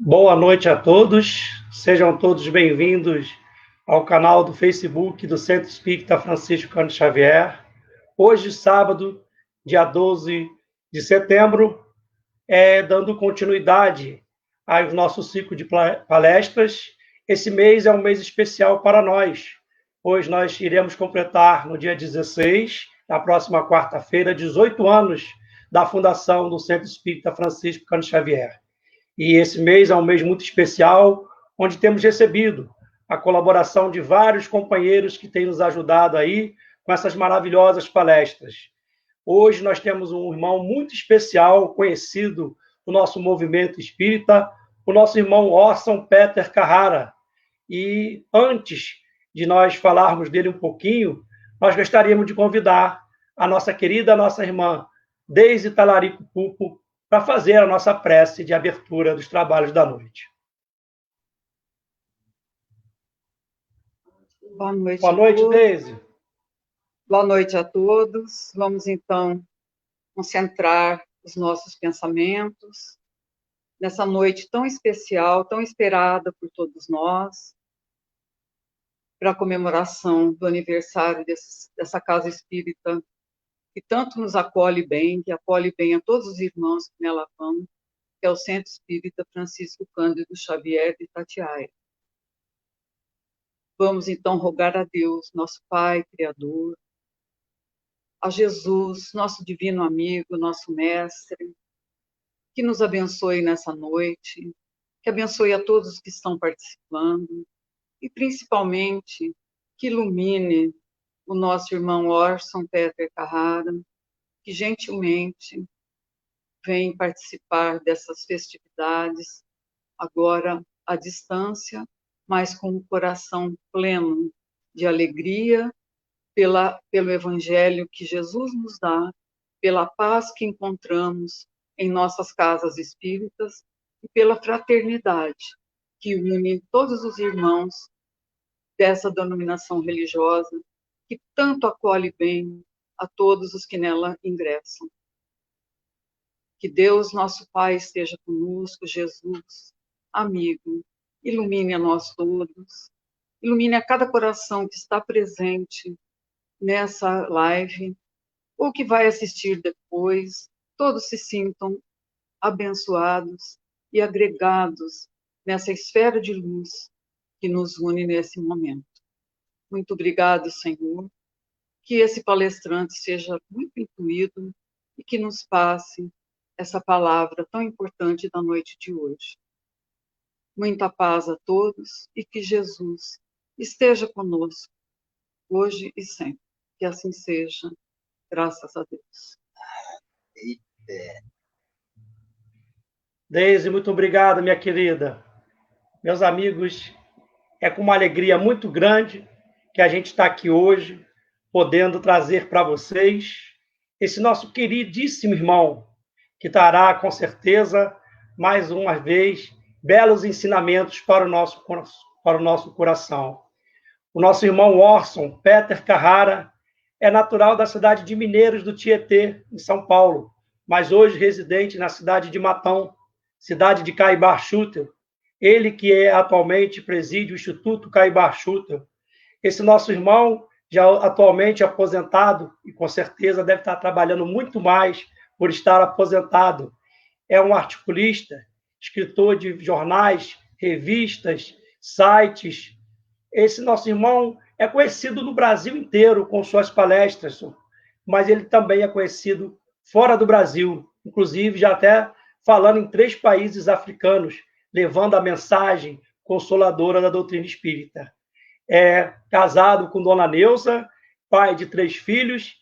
Boa noite a todos, sejam todos bem-vindos ao canal do Facebook do Centro Espírita Francisco Cândido Xavier. Hoje, sábado, dia 12 de setembro, dando continuidade ao nosso ciclo de palestras. Esse mês é um mês especial para nós, pois nós iremos completar no dia 16, na próxima quarta-feira, 18 anos da fundação do Centro Espírita Francisco Cândido Xavier. E esse mês é um mês muito especial, onde temos recebido a colaboração de vários companheiros que têm nos ajudado aí com essas maravilhosas palestras. Hoje nós temos um irmão muito especial, conhecido do nosso movimento espírita, o nosso irmão Orson Peter Carrara. E antes de nós falarmos dele um pouquinho, nós gostaríamos de convidar a nossa querida, nossa irmã Deise Talarico Pupo, para fazer a nossa prece de abertura dos trabalhos da noite. Boa noite. Boa noite, Deise. Boa noite a todos. Vamos, então, concentrar os nossos pensamentos nessa noite tão especial, tão esperada por todos nós, para a comemoração do aniversário dessa casa espírita que tanto nos acolhe bem, que acolhe bem a todos os irmãos que nela vão, que é o Centro Espírita Francisco Cândido Xavier de Itatiaia. Vamos, então, rogar a Deus, nosso Pai, Criador, a Jesus, nosso divino amigo, nosso mestre, que nos abençoe nessa noite, que abençoe a todos que estão participando, e principalmente que ilumine o nosso irmão Orson Peter Carrara, que gentilmente vem participar dessas festividades, agora à distância, mas com o coração pleno de alegria pelo Evangelho que Jesus nos dá, pela paz que encontramos em nossas casas espíritas e pela fraternidade que une todos os irmãos dessa denominação religiosa, que tanto acolhe bem a todos os que nela ingressam. Que Deus, nosso Pai, esteja conosco, Jesus, amigo, ilumine a nós todos, ilumine a cada coração que está presente nessa live, ou que vai assistir depois, todos se sintam abençoados e agregados nessa esfera de luz que nos une nesse momento. Muito obrigado, Senhor, que esse palestrante seja muito intuído e que nos passe essa palavra tão importante da noite de hoje. Muita paz a todos e que Jesus esteja conosco, hoje e sempre. Que assim seja, graças a Deus. Deise, muito obrigado, minha querida. Meus amigos, é com uma alegria muito grande que a gente está aqui hoje, podendo trazer para vocês esse nosso queridíssimo irmão, que trará, com certeza, mais uma vez, belos ensinamentos para o nosso coração. O nosso irmão Orson Peter Carrara é natural da cidade de Mineiros do Tietê, em São Paulo, mas hoje residente na cidade de Matão, cidade de Caibar Schutel. Ele que atualmente preside o Instituto Caibar Schutel. Esse nosso irmão, já atualmente aposentado, e com certeza deve estar trabalhando muito mais por estar aposentado, é um articulista, escritor de jornais, revistas, sites. Esse nosso irmão é conhecido no Brasil inteiro com suas palestras, mas ele também é conhecido fora do Brasil, inclusive já até falando em 3 países africanos, levando a mensagem consoladora da doutrina espírita. É casado com Dona Neuza, pai de 3 filhos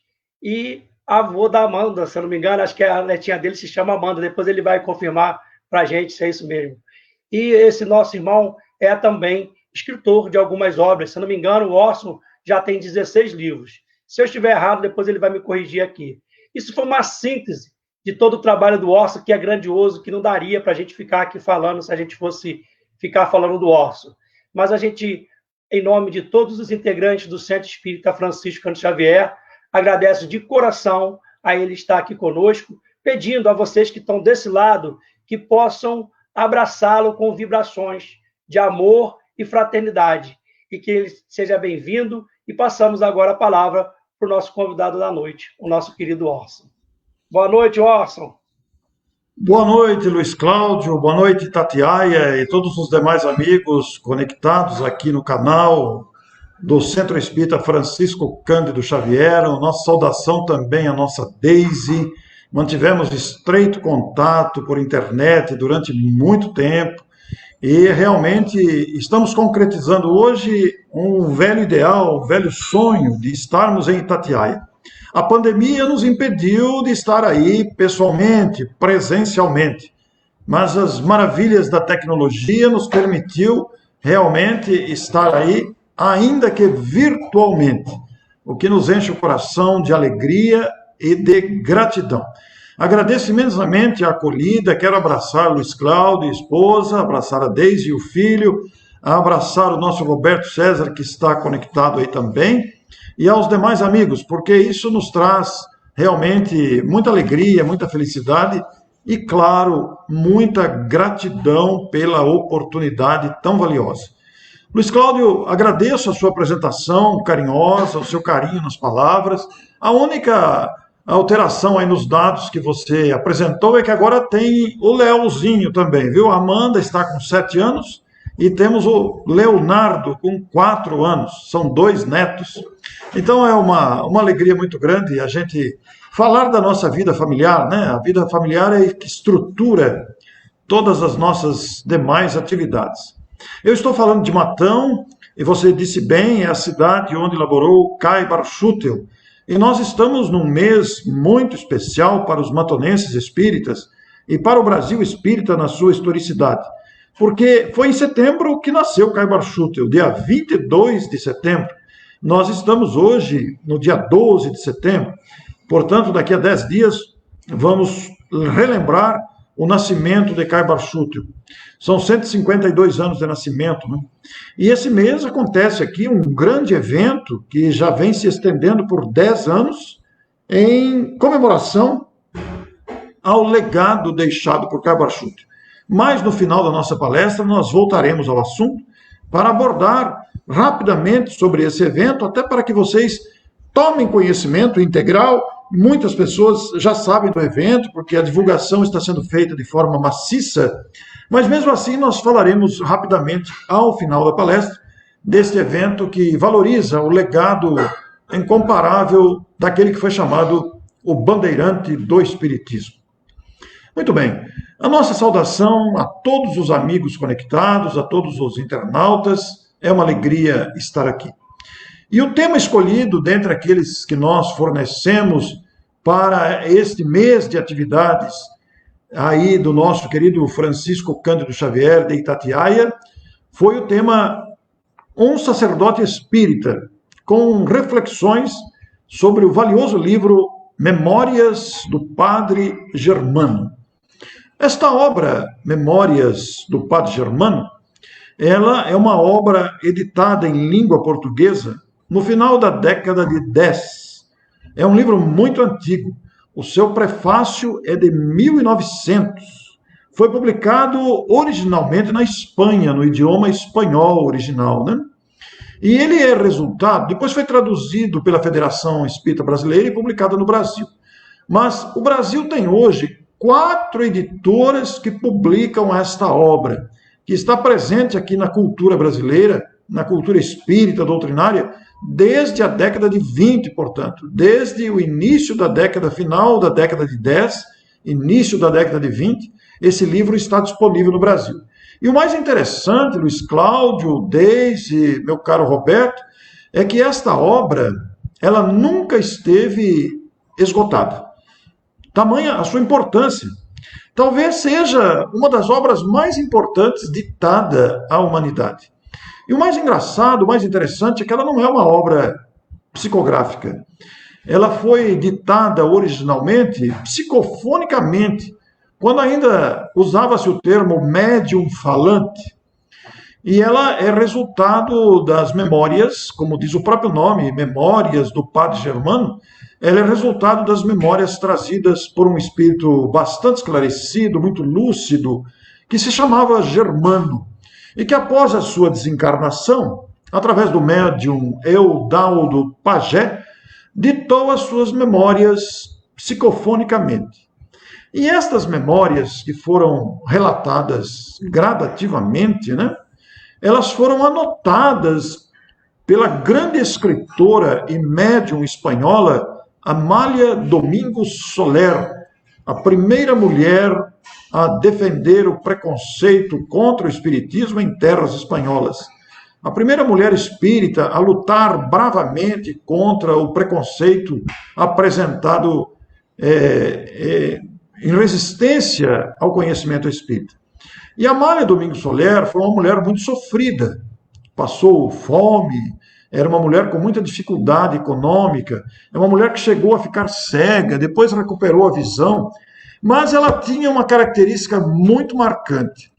e avô da Amanda, se eu não me engano, acho que a netinha dele se chama Amanda, depois ele vai confirmar para a gente se é isso mesmo. E esse nosso irmão é também escritor de algumas obras, se eu não me engano, o Orson já tem 16 livros. Se eu estiver errado, depois ele vai me corrigir aqui. Isso foi uma síntese de todo o trabalho do Orson, que é grandioso, que não daria para a gente ficar aqui falando se a gente fosse ficar falando do Orson. Mas a gente, em nome de todos os integrantes do Centro Espírita Francisco Cândido Xavier, agradece de coração a ele estar aqui conosco, pedindo a vocês que estão desse lado que possam abraçá-lo com vibrações de amor e fraternidade. E que ele seja bem-vindo. E passamos agora a palavra para o nosso convidado da noite, o nosso querido Orson. Boa noite, Orson. Boa noite, Luiz Cláudio. Boa noite, Tatiaia e todos os demais amigos conectados aqui no canal do Centro Espírita Francisco Cândido Xavier. Nossa saudação também à nossa Deise. Mantivemos estreito contato por internet durante muito tempo e realmente estamos concretizando hoje um velho ideal, um velho sonho de estarmos em Itatiaia. A pandemia nos impediu de estar aí pessoalmente, presencialmente, mas as maravilhas da tecnologia nos permitiu realmente estar aí, ainda que virtualmente, o que nos enche o coração de alegria e de gratidão. Agradeço imensamente a acolhida, quero abraçar o Luiz Cláudio, a esposa, abraçar a Deise e o filho, abraçar o nosso Roberto César, que está conectado aí também, e aos demais amigos, porque isso nos traz realmente muita alegria, muita felicidade e, claro, muita gratidão pela oportunidade tão valiosa. Luiz Cláudio, agradeço a sua apresentação carinhosa, o seu carinho nas palavras. A única alteração aí nos dados que você apresentou é que agora tem o Leozinho também, viu? A Amanda está com 7 anos e temos o Leonardo com 4 anos, são 2 netos. Então é uma alegria muito grande a gente falar da nossa vida familiar, né? A vida familiar é que estrutura todas as nossas demais atividades. Eu estou falando de Matão, e você disse bem, é a cidade onde laborou Caibar Schutel. E nós estamos num mês muito especial para os matonenses espíritas e para o Brasil espírita na sua historicidade. Porque foi em setembro que nasceu Caibar Schutel, dia 22 de setembro. Nós estamos hoje no dia 12 de setembro. Portanto, daqui a 10 dias, vamos relembrar o nascimento de Caibar Schutel. São 152 anos de nascimento, né? E esse mês acontece aqui um grande evento que já vem se estendendo por 10 anos em comemoração ao legado deixado por Caibar Schutel. Mas no final da nossa palestra nós voltaremos ao assunto para abordar rapidamente sobre esse evento, até para que vocês tomem conhecimento integral. Muitas pessoas já sabem do evento, porque a divulgação está sendo feita de forma maciça, mas mesmo assim nós falaremos rapidamente ao final da palestra deste evento que valoriza o legado incomparável daquele que foi chamado o bandeirante do Espiritismo. Muito bem, a nossa saudação a todos os amigos conectados, a todos os internautas, é uma alegria estar aqui. E o tema escolhido dentre aqueles que nós fornecemos para este mês de atividades aí do nosso querido Francisco Cândido Xavier de Itatiaia foi o tema Um Sacerdote Espírita, com reflexões sobre o valioso livro Memórias do Padre Germano. Esta obra, Memórias do Padre Germano, ela é uma obra editada em língua portuguesa no final da década de 10. É um livro muito antigo. O seu prefácio é de 1900. Foi publicado originalmente na Espanha, no idioma espanhol original, né? E ele é resultado, depois foi traduzido pela Federação Espírita Brasileira e publicado no Brasil. Mas o Brasil tem hoje 4 editoras que publicam esta obra, que está presente aqui na cultura brasileira, na cultura espírita doutrinária, desde a década de 20, portanto, desde o início da década, final da década de 10, início da década de 20, esse livro está disponível no Brasil. E o mais interessante, Luiz Cláudio, Deise, meu caro Roberto, é que esta obra, ela nunca esteve esgotada. Tamanha a sua importância. Talvez seja uma das obras mais importantes ditada à humanidade. E o mais engraçado, o mais interessante é que ela não é uma obra psicográfica. Ela foi ditada originalmente psicofonicamente, quando ainda usava-se o termo médium falante. E ela é resultado das memórias, como diz o próprio nome, Memórias do Padre Germano. Ela é resultado das memórias trazidas por um espírito bastante esclarecido, muito lúcido, que se chamava Germano, e que após a sua desencarnação, através do médium Eudaldo Pagé, ditou as suas memórias psicofonicamente. E estas memórias, que foram relatadas gradativamente, né, elas foram anotadas pela grande escritora e médium espanhola Amália Domingos Soler, a primeira mulher a defender o preconceito contra o espiritismo em terras espanholas. A primeira mulher espírita a lutar bravamente contra o preconceito apresentado em resistência ao conhecimento espírita. E Amália Domingos Soler foi uma mulher muito sofrida, passou fome, era uma mulher com muita dificuldade econômica, é uma mulher que chegou a ficar cega, depois recuperou a visão, mas ela tinha uma característica muito marcante.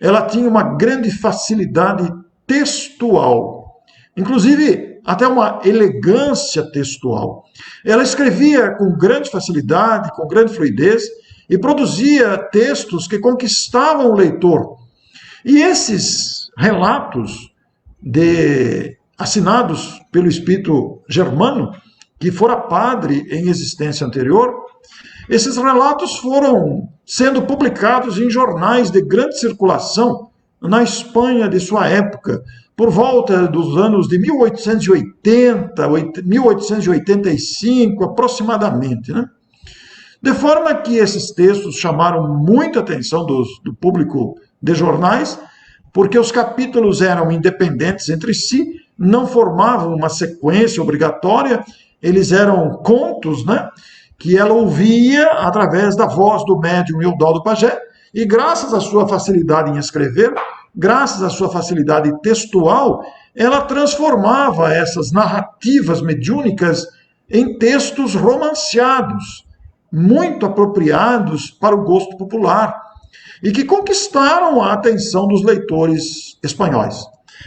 Ela tinha uma grande facilidade textual, inclusive até uma elegância textual. Ela escrevia com grande facilidade, com grande fluidez, e produzia textos que conquistavam o leitor. E esses relatos assinados pelo espírito Germano, que fora padre em existência anterior, esses relatos foram sendo publicados em jornais de grande circulação na Espanha de sua época, por volta dos anos de 1880, 1885 aproximadamente, né? De forma que esses textos chamaram muita atenção do público de jornais, porque os capítulos eram independentes entre si, não formavam uma sequência obrigatória, eles eram contos, né, que ela ouvia através da voz do médium Eudaldo Pagé, e graças à sua facilidade em escrever, graças à sua facilidade textual, ela transformava essas narrativas mediúnicas em textos romanceados, muito apropriados para o gosto popular, e que conquistaram a atenção dos leitores espanhóis.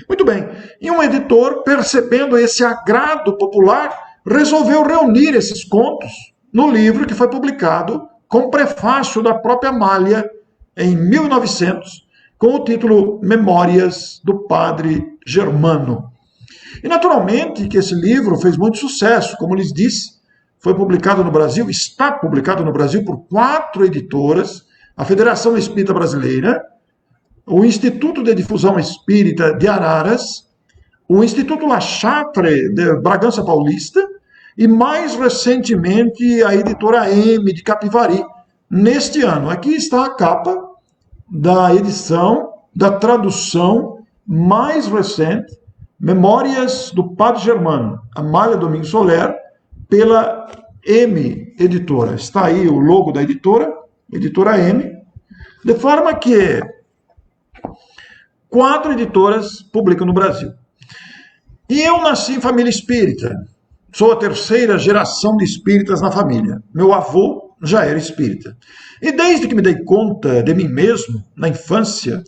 Muito bem, e um editor, percebendo esse agrado popular, resolveu reunir esses contos no livro que foi publicado com prefácio da própria Amália em 1900, com o título Memórias do Padre Germano. E naturalmente que esse livro fez muito sucesso, como lhes disse, foi publicado no Brasil, está publicado no Brasil por 4 editoras, a Federação Espírita Brasileira, o Instituto de Difusão Espírita de Araras, o Instituto La Chatre de Bragança Paulista e, mais recentemente, a editora M de Capivari, neste ano. Aqui está a capa da edição, da tradução mais recente, Memórias do Padre Germano, Amália Domingos Soler, pela M Editora. Está aí o logo da editora, Editora M, de forma que 4 editoras publicam no Brasil. E eu nasci em família espírita. Sou a 3ª geração de espíritas na família. Meu avô já era espírita. E desde que me dei conta de mim mesmo, na infância,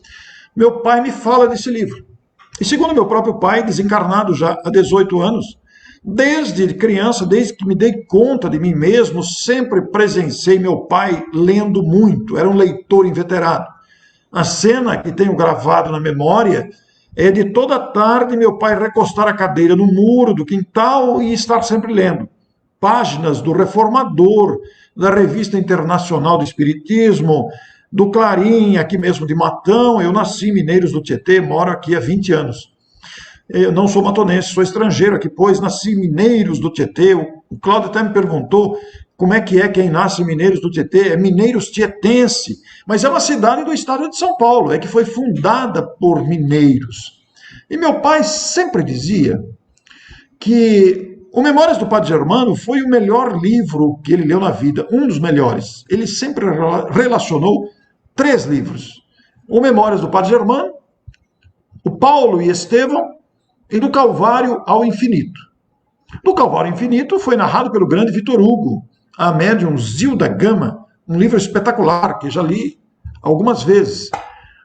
meu pai me fala desse livro. E segundo meu próprio pai, desencarnado já há 18 anos, desde criança, desde que me dei conta de mim mesmo, sempre presenciei meu pai lendo muito, era um leitor inveterado. A cena que tenho gravado na memória é de toda tarde meu pai recostar a cadeira no muro do quintal e estar sempre lendo páginas do Reformador, da Revista Internacional do Espiritismo, do Clarim, aqui mesmo de Matão. Eu nasci em Mineiros do Tietê, moro aqui há 20 anos. Eu não sou matonense, sou estrangeiro aqui, pois nasci em Mineiros do Tietê. O Cláudio até me perguntou como é quem nasce em Mineiros do Tietê. É Mineiros Tietense, mas é uma cidade do estado de São Paulo, é que foi fundada por mineiros. E meu pai sempre dizia que o Memórias do Padre Germano foi o melhor livro que ele leu na vida, um dos melhores. Ele sempre relacionou 3 livros. O Memórias do Padre Germano, o Paulo e Estevão, e do Calvário ao Infinito. Do Calvário ao Infinito foi narrado pelo grande Vitor Hugo, a médium Zilda Gama, um livro espetacular que já li algumas vezes.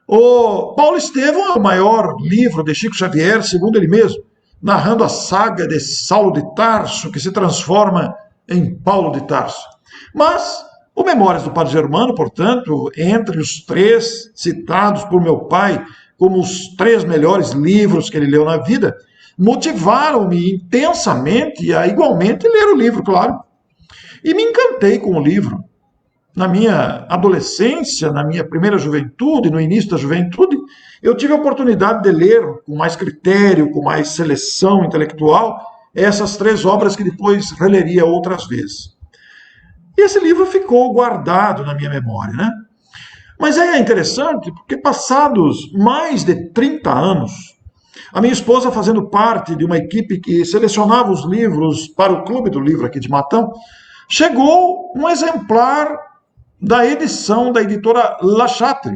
O Paulo Estevão é o maior livro de Chico Xavier, segundo ele mesmo, narrando a saga de Saulo de Tarso, que se transforma em Paulo de Tarso. Mas O Memórias do Padre Germano, portanto, entre os 3 citados por meu pai como os 3 melhores livros que ele leu na vida, motivaram-me intensamente a igualmente ler o livro, claro. E me encantei com o livro. Na minha adolescência, na minha primeira juventude, no início da juventude, eu tive a oportunidade de ler com mais critério, com mais seleção intelectual, essas 3 obras que depois releria outras vezes. E esse livro ficou guardado na minha memória, né? Mas é interessante porque passados mais de 30 anos, a minha esposa fazendo parte de uma equipe que selecionava os livros para o Clube do Livro aqui de Matão, chegou um exemplar da edição da editora La Chatre,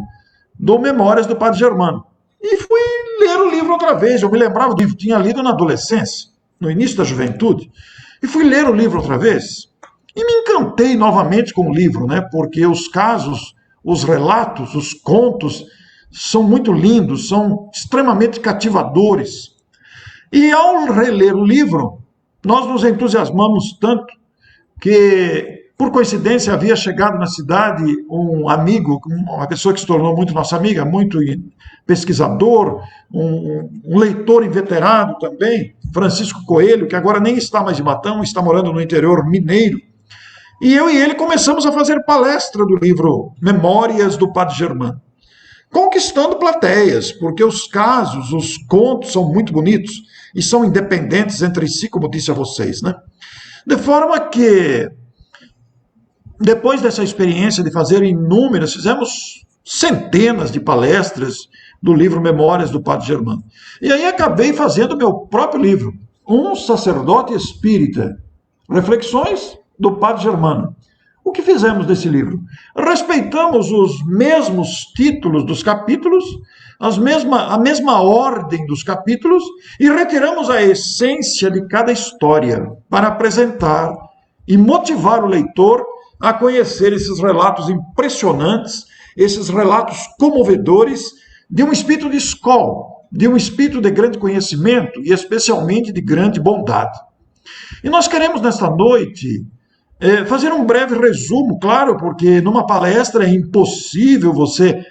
do Memórias do Padre Germano. E fui ler o livro outra vez. Eu me lembrava do livro, tinha lido na adolescência, no início da juventude, e fui ler o livro outra vez. E me encantei novamente com o livro, né? Porque os casos, os relatos, os contos são muito lindos, são extremamente cativadores. E ao reler o livro, nós nos entusiasmamos tanto que, por coincidência, havia chegado na cidade um amigo, uma pessoa que se tornou muito nossa amiga, muito pesquisador, um leitor inveterado também, Francisco Coelho, que agora nem está mais em Matão, está morando no interior mineiro. E eu e ele começamos a fazer palestra do livro Memórias do Padre Germano, conquistando plateias, porque os casos, os contos são muito bonitos e são independentes entre si, como disse a vocês, né? De forma que, depois dessa experiência de fazer inúmeras, fizemos centenas de palestras do livro Memórias do Padre Germano. E aí acabei fazendo meu próprio livro, Um Sacerdote Espírita, Reflexões do Padre Germano. O que fizemos desse livro? Respeitamos os mesmos títulos dos capítulos, a mesma ordem dos capítulos, e retiramos a essência de cada história para apresentar e motivar o leitor a conhecer esses relatos impressionantes, esses relatos comovedores de um espírito de escola, de um espírito de grande conhecimento e especialmente de grande bondade. E nós queremos nesta noite fazer um breve resumo, claro, porque numa palestra é impossível você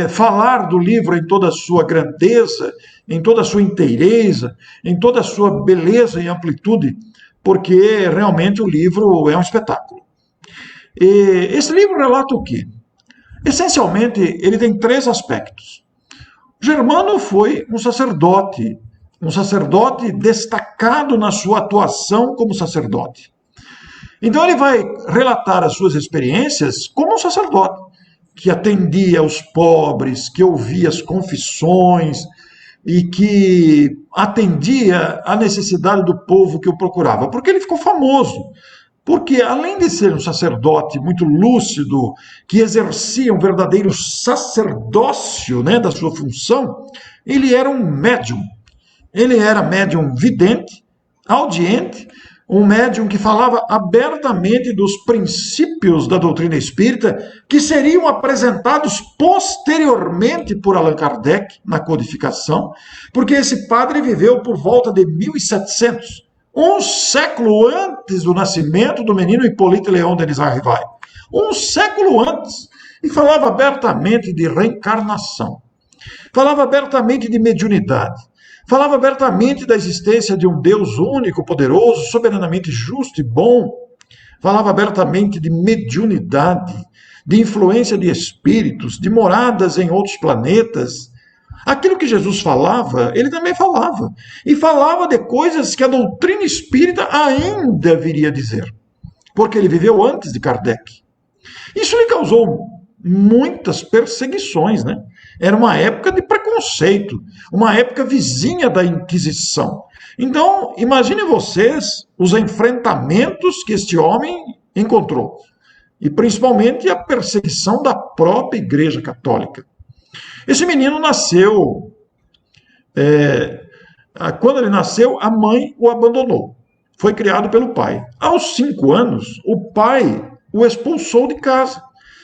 falar do livro em toda a sua grandeza, em toda a sua inteireza, em toda a sua beleza e amplitude, porque realmente o livro é um espetáculo. E esse livro relata o quê? Essencialmente, ele tem 3 aspectos. Germano foi um sacerdote destacado na sua atuação como sacerdote. Então ele vai relatar as suas experiências como um sacerdote, que atendia aos pobres, que ouvia as confissões e que atendia à necessidade do povo que o procurava. Porque ele ficou famoso. Porque, além de ser um sacerdote muito lúcido, que exercia um verdadeiro sacerdócio, né, da sua função, ele era um médium. Ele era médium vidente, audiente, um médium que falava abertamente dos princípios da doutrina espírita que seriam apresentados posteriormente por Allan Kardec na codificação, porque esse padre viveu por volta de 1700, um século antes do nascimento do menino Hippolyte Léon Denis Arrivai. Um século antes. E falava abertamente de reencarnação. Falava abertamente de mediunidade. Falava abertamente da existência de um Deus único, poderoso, soberanamente justo e bom. Falava abertamente de mediunidade, de influência de espíritos, de moradas em outros planetas. Aquilo que Jesus falava, ele também falava. E falava de coisas que a doutrina espírita ainda viria a dizer. Porque ele viveu antes de Kardec. Isso lhe causou muitas perseguições, né? Era uma época de preconceito, uma época vizinha da Inquisição. Então, imaginem vocês os enfrentamentos que este homem encontrou. E principalmente a perseguição da própria Igreja Católica. Esse menino nasceu... quando ele nasceu, a mãe o abandonou. Foi criado pelo pai. Aos 5 anos, o pai o expulsou de casa,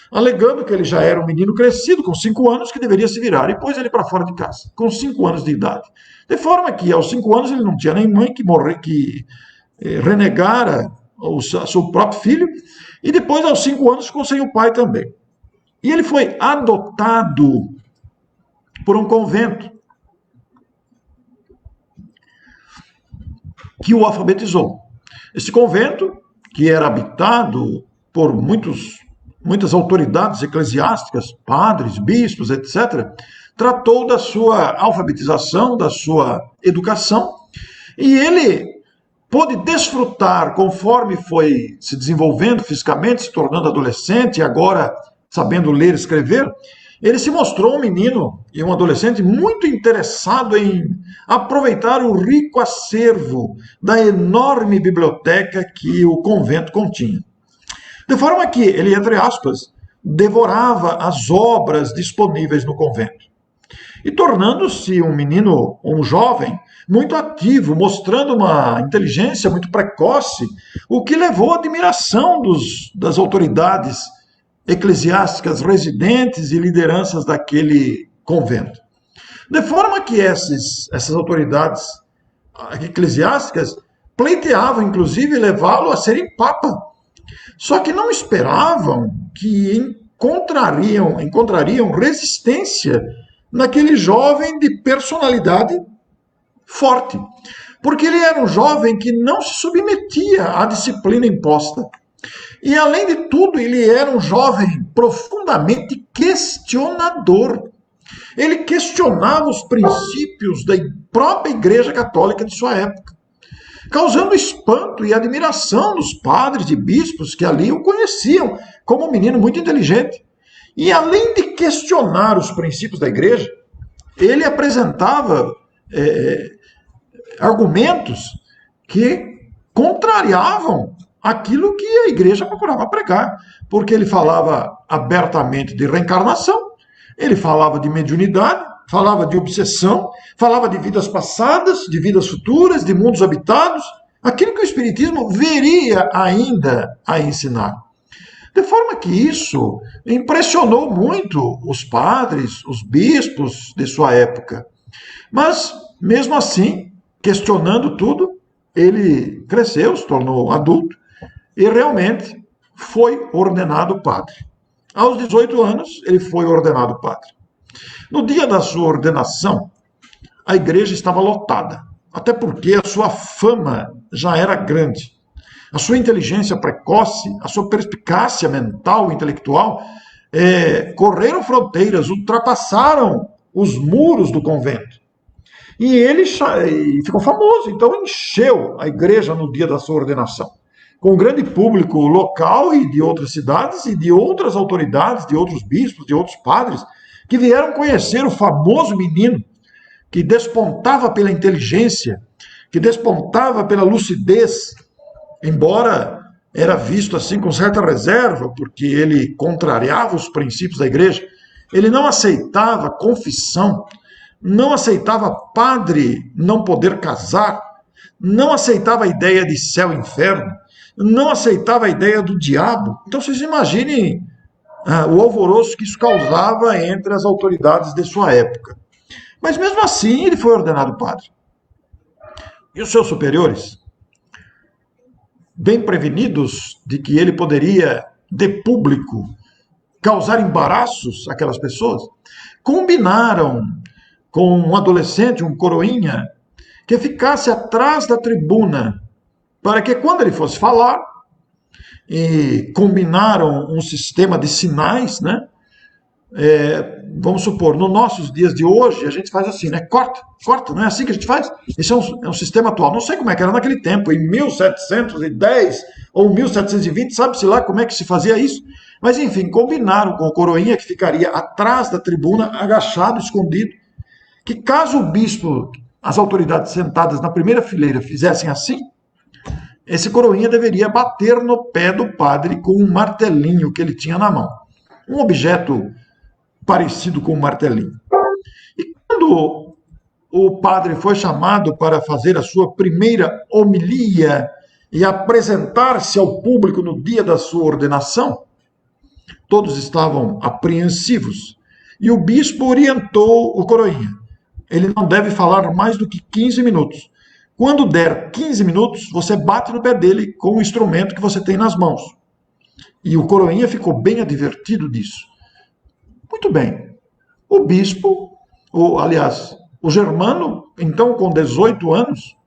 alegando que ele já era um menino crescido, com 5 anos, que deveria se virar, e pôs ele para fora de casa, com 5 anos de idade. De forma que, aos 5 anos, ele não tinha nem mãe que renegara o seu próprio filho, E depois, aos 5 anos, ficou sem o pai também. E ele foi adotado por um convento que o alfabetizou. Esse convento, que era habitado por muitas autoridades eclesiásticas, padres, bispos, etc., tratou da sua alfabetização, da sua educação, e ele pôde desfrutar, conforme foi se desenvolvendo fisicamente, se tornando adolescente, e agora sabendo ler e escrever, ele se mostrou um menino e um adolescente muito interessado em aproveitar o rico acervo da enorme biblioteca que o convento continha. De forma que ele, entre aspas, devorava as obras disponíveis no convento. E tornando-se um menino, um jovem, muito ativo, mostrando uma inteligência muito precoce, o que levou à admiração das autoridades eclesiásticas residentes e lideranças daquele convento. De forma que essas autoridades eclesiásticas pleiteavam, inclusive, levá-lo a ser papa. Só que não esperavam que encontrariam resistência naquele jovem de personalidade forte. Porque ele era um jovem que não se submetia à disciplina imposta. E, além de tudo, ele era um jovem profundamente questionador. Ele questionava os princípios da própria Igreja Católica de sua época, causando espanto e admiração dos padres e bispos que ali o conheciam como um menino muito inteligente. E, além de questionar os princípios da Igreja, ele apresentava argumentos que contrariavam aquilo que a Igreja procurava pregar, porque ele falava abertamente de reencarnação, ele falava de mediunidade, falava de obsessão, falava de vidas passadas, de vidas futuras, de mundos habitados, aquilo que o Espiritismo viria ainda a ensinar. De forma que isso impressionou muito os padres, os bispos de sua época. Mas, mesmo assim, questionando tudo, ele cresceu, se tornou adulto e realmente foi ordenado padre. Aos 18 anos, ele foi ordenado padre. No dia da sua ordenação, a igreja estava lotada, até porque a sua fama já era grande. A sua inteligência precoce, a sua perspicácia mental e intelectual correram fronteiras, ultrapassaram os muros do convento. E ele ficou famoso, então encheu a igreja no dia da sua ordenação, com um grande público local e de outras cidades e de outras autoridades, de outros bispos, de outros padres, que vieram conhecer o famoso menino que despontava pela inteligência, que despontava pela lucidez, embora era visto assim com certa reserva, porque ele contrariava os princípios da igreja, ele não aceitava confissão, não aceitava padre não poder casar, não aceitava a ideia de céu e inferno, não aceitava a ideia do diabo. Então vocês imaginem o alvoroço que isso causava entre as autoridades de sua época. Mas mesmo assim ele foi ordenado padre. E os seus superiores, bem prevenidos de que ele poderia, de público, causar embaraços àquelas pessoas, combinaram com um adolescente, um coroinha, que ficasse atrás da tribuna, para que quando ele fosse falar, e combinaram um sistema de sinais, né? Vamos supor, nos nossos dias de hoje, a gente faz assim, né? Corta, não é assim que a gente faz? Esse é um sistema atual. Não sei como é que era naquele tempo, em 1710 ou 1720, sabe-se lá como é que se fazia isso. Mas, enfim, combinaram com o coroinha que ficaria atrás da tribuna, agachado, escondido, que caso o bispo, as autoridades sentadas na primeira fileira fizessem assim, esse coroinha deveria bater no pé do padre com um martelinho que ele tinha na mão. Um objeto parecido com um martelinho. E quando o padre foi chamado para fazer a sua primeira homilia e apresentar-se ao público no dia da sua ordenação, todos estavam apreensivos. E o bispo orientou o coroinha. Ele não deve falar mais do que 15 minutos. Quando der 15 minutos, você bate no pé dele com o instrumento que você tem nas mãos. E o coroinha ficou bem advertido disso. Muito bem. O bispo, o Germano, então com 18 anos,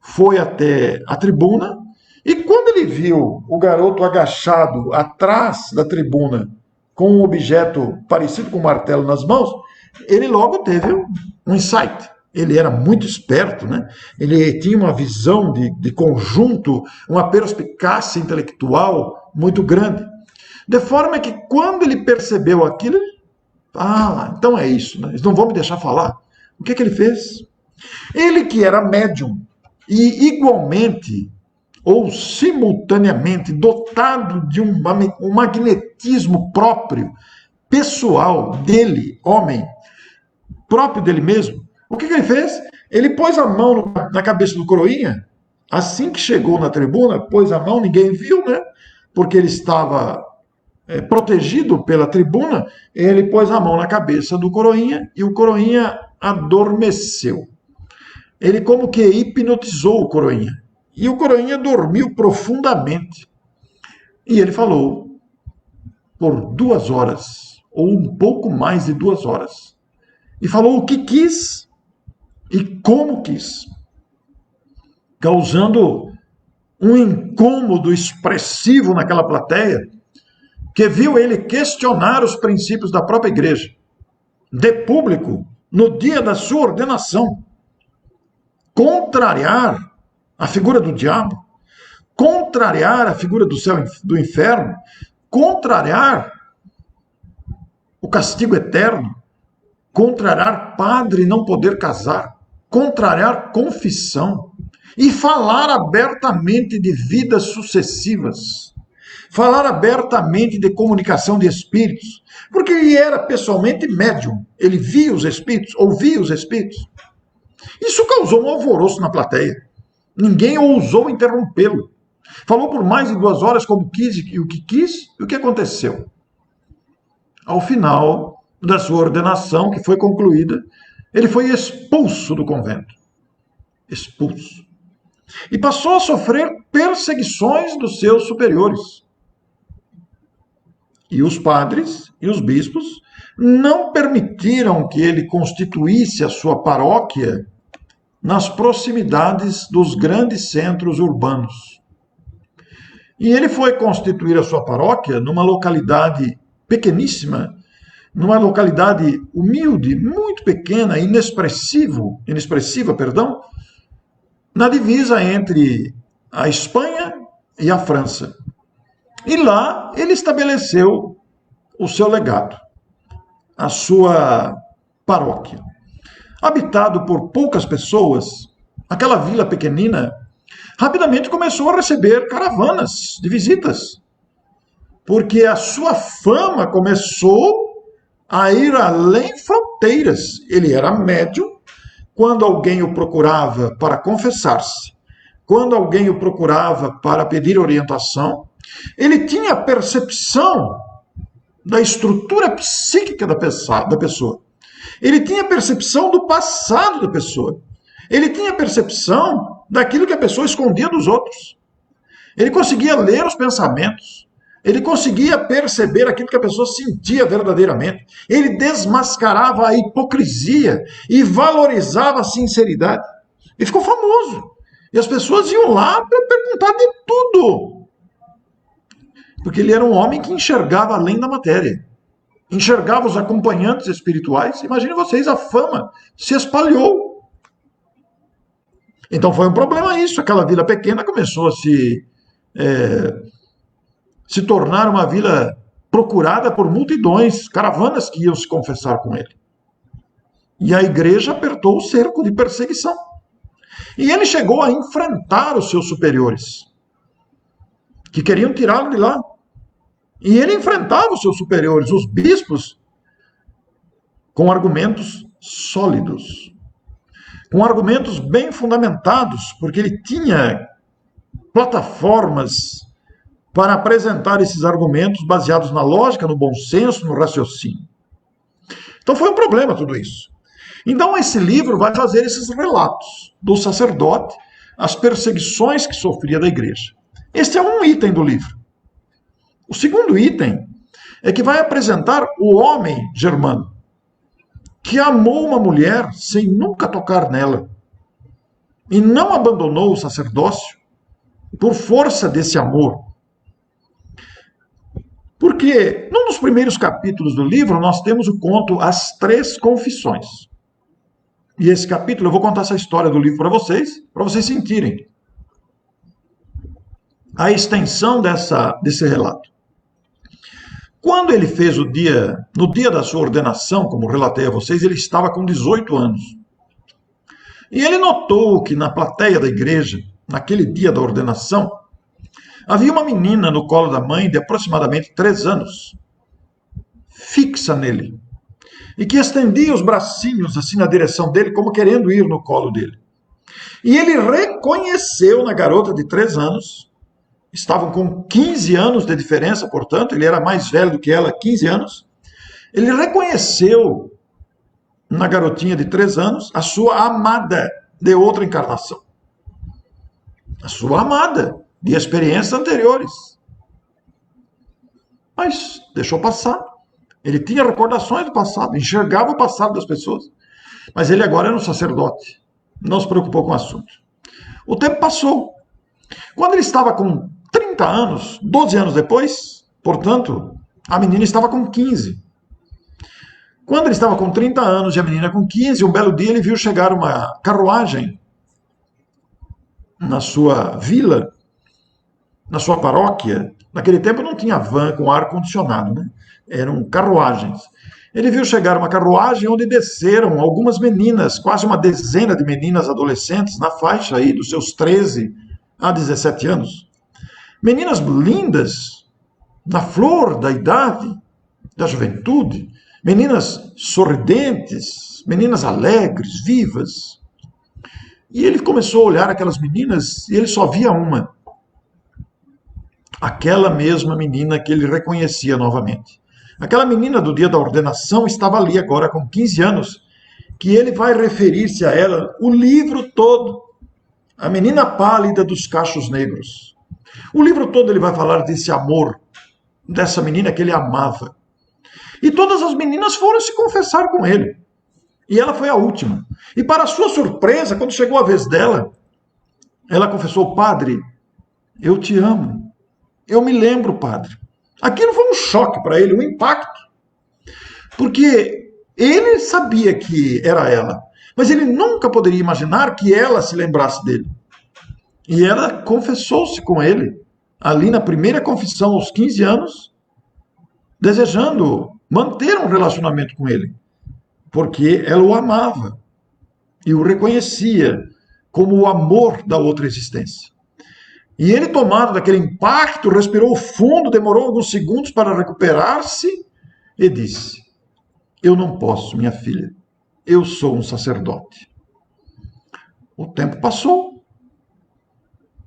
foi até a tribuna e quando ele viu o garoto agachado atrás da tribuna com um objeto parecido com um martelo nas mãos, ele logo teve um insight. Ele era muito esperto, né? Ele tinha uma visão de conjunto, uma perspicácia intelectual muito grande. De forma que quando ele percebeu aquilo, então é isso, né? Eles não vão me deixar falar. O que ele fez? Ele que era médium e igualmente ou simultaneamente dotado de um magnetismo próprio, pessoal dele, homem, próprio dele mesmo, o que ele fez? Ele pôs a mão na cabeça do coroinha, assim que chegou na tribuna, pôs a mão, ninguém viu, né? Porque ele estava protegido pela tribuna, ele pôs a mão na cabeça do coroinha e o coroinha adormeceu. Ele como que hipnotizou o coroinha. E o coroinha dormiu profundamente. E ele falou por 2 horas, ou um pouco mais de 2 horas. E falou o que quis e como quis, causando um incômodo expressivo naquela plateia, que viu ele questionar os princípios da própria igreja, de público, no dia da sua ordenação, contrariar a figura do diabo, contrariar a figura do céu e do inferno, contrariar o castigo eterno, contrariar padre não poder casar, contrariar confissão e falar abertamente de vidas sucessivas, falar abertamente de comunicação de espíritos, porque ele era pessoalmente médium, ele via os espíritos, ouvia os espíritos. Isso causou um alvoroço na plateia. Ninguém ousou interrompê-lo. Falou por mais de 2 horas como quis e o que quis, e o que aconteceu? Ao final da sua ordenação, que foi concluída, ele foi expulso do convento. Expulso. E passou a sofrer perseguições dos seus superiores. E os padres e os bispos não permitiram que ele constituísse a sua paróquia nas proximidades dos grandes centros urbanos. E ele foi constituir a sua paróquia numa localidade pequeníssima, numa localidade humilde, muito pequena, inexpressiva, na divisa entre a Espanha e a França. E lá ele estabeleceu o seu legado, a sua paróquia. Habitado por poucas pessoas, aquela vila pequenina rapidamente começou a receber caravanas de visitas, porque a sua fama começou a ir além fronteiras. Ele era médium. Quando alguém o procurava para confessar-se, quando alguém o procurava para pedir orientação, ele tinha percepção da estrutura psíquica da pessoa. Ele tinha percepção do passado da pessoa. Ele tinha percepção daquilo que a pessoa escondia dos outros. Ele conseguia ler os pensamentos. Ele conseguia perceber aquilo que a pessoa sentia verdadeiramente. Ele desmascarava a hipocrisia e valorizava a sinceridade. E ficou famoso. E as pessoas iam lá para perguntar de tudo. Porque ele era um homem que enxergava além da matéria. Enxergava os acompanhantes espirituais. Imagine vocês, a fama se espalhou. Então foi um problema isso. Aquela vila pequena começou a se tornar uma vila procurada por multidões, caravanas que iam se confessar com ele. E a igreja apertou o cerco de perseguição. E ele chegou a enfrentar os seus superiores, que queriam tirá-lo de lá. E ele enfrentava os seus superiores, os bispos, com argumentos sólidos, com argumentos bem fundamentados, porque ele tinha plataformas para apresentar esses argumentos baseados na lógica, no bom senso, no raciocínio. Então foi um problema tudo isso. Então esse livro vai fazer esses relatos do sacerdote, as perseguições que sofria da igreja. Este é um item do livro. O segundo item é que vai apresentar o homem germano, que amou uma mulher sem nunca tocar nela, e não abandonou o sacerdócio por força desse amor. Porque num dos primeiros capítulos do livro nós temos o conto As Três Confissões. E esse capítulo eu vou contar essa história do livro para vocês sentirem a extensão desse relato. Quando ele fez no dia da sua ordenação, como relatei a vocês, ele estava com 18 anos. E ele notou que na plateia da igreja, naquele dia da ordenação, havia uma menina no colo da mãe de aproximadamente 3 anos, fixa nele, e que estendia os bracinhos assim na direção dele, como querendo ir no colo dele. E ele reconheceu na garota de 3 anos, estavam com 15 anos de diferença, portanto, ele era mais velho do que ela, 15 anos, ele reconheceu na garotinha de 3 anos a sua amada de outra encarnação. A sua amada de experiências anteriores. Mas deixou passar. Ele tinha recordações do passado, enxergava o passado das pessoas. Mas ele agora era um sacerdote. Não se preocupou com o assunto. O tempo passou. Quando ele estava com 30 anos, 12 anos depois, portanto, a menina estava com 15. Quando ele estava com 30 anos e a menina com 15, um belo dia ele viu chegar uma carruagem na sua vila, na sua paróquia. Naquele tempo não tinha van com ar-condicionado, né? Eram carruagens. Ele viu chegar uma carruagem onde desceram algumas meninas, quase uma dezena de meninas adolescentes, na faixa aí dos seus 13 a 17 anos. Meninas lindas, na flor da idade, da juventude, meninas sorridentes, meninas alegres, vivas. E ele começou a olhar aquelas meninas e ele só via uma. Aquela mesma menina que ele reconhecia novamente. Aquela menina do dia da ordenação estava ali agora com 15 anos, que ele vai referir-se a ela o livro todo. A menina pálida dos cachos negros. O livro todo ele vai falar desse amor, dessa menina que ele amava. E todas as meninas foram se confessar com ele. E ela foi a última. E para sua surpresa, quando chegou a vez dela, ela confessou: padre, eu te amo. Eu me lembro, padre. Aquilo foi um choque para ele, um impacto. Porque ele sabia que era ela, mas ele nunca poderia imaginar que ela se lembrasse dele. E ela confessou-se com ele, ali na primeira confissão, aos 15 anos, desejando manter um relacionamento com ele, porque ela o amava e o reconhecia como o amor da outra existência. E ele, tomado daquele impacto, respirou fundo, demorou alguns segundos para recuperar-se e disse: eu não posso, minha filha, eu sou um sacerdote. O tempo passou,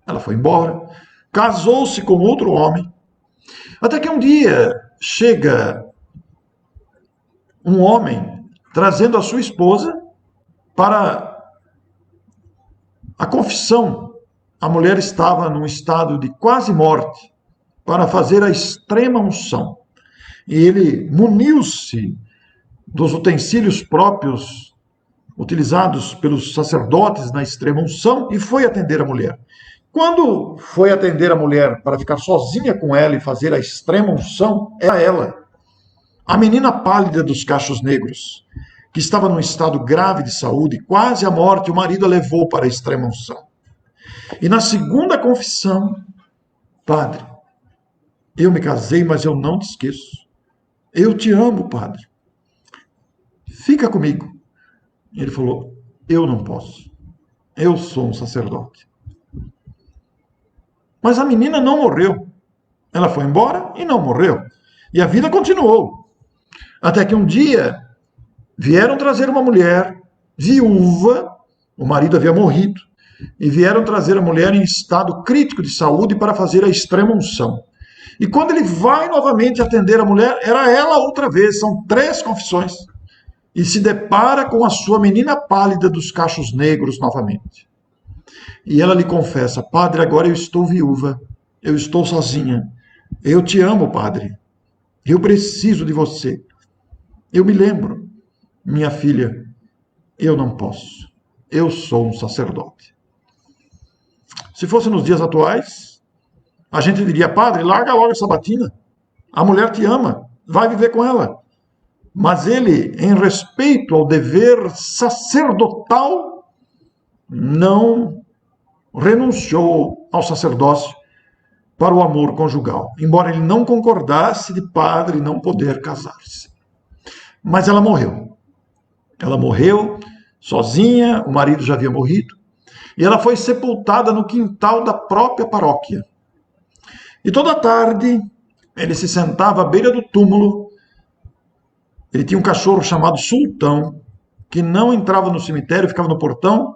ela foi embora, casou-se com outro homem, até que um dia chega um homem trazendo a sua esposa para a confissão. A mulher estava num estado de quase morte para fazer a extrema unção. E ele muniu-se dos utensílios próprios utilizados pelos sacerdotes na extrema unção e foi atender a mulher. Quando foi atender a mulher para ficar sozinha com ela e fazer a extrema unção, era ela, a menina pálida dos cachos negros, que estava num estado grave de saúde, quase à morte, o marido a levou para a extrema unção. E na segunda confissão: padre, eu me casei, mas eu não te esqueço. Eu te amo, padre. Fica comigo. Ele falou: eu não posso. Eu sou um sacerdote. Mas a menina não morreu. Ela foi embora e não morreu. E a vida continuou. Até que um dia vieram trazer uma mulher viúva, o marido havia morrido, e vieram trazer a mulher em estado crítico de saúde para fazer a extrema unção. E quando ele vai novamente atender a mulher, era ela outra vez, são 3 confissões, e se depara com a sua menina pálida dos cachos negros novamente. E ela lhe confessa: padre, agora eu estou viúva, eu estou sozinha, Eu te amo, padre. Eu preciso de você. Eu me lembro, minha filha, eu não posso. Eu sou um sacerdote. Se fosse nos dias atuais, a gente diria, padre, larga logo essa batina. A mulher te ama, vai viver com ela. Mas ele, em respeito ao dever sacerdotal, não renunciou ao sacerdócio para o amor conjugal, embora ele não concordasse de padre não poder casar-se. Mas ela morreu. Ela morreu sozinha, o marido já havia morrido, e ela foi sepultada no quintal da própria paróquia. E toda tarde ele se sentava à beira do túmulo. Ele tinha um cachorro chamado Sultão, que não entrava no cemitério, ficava no portão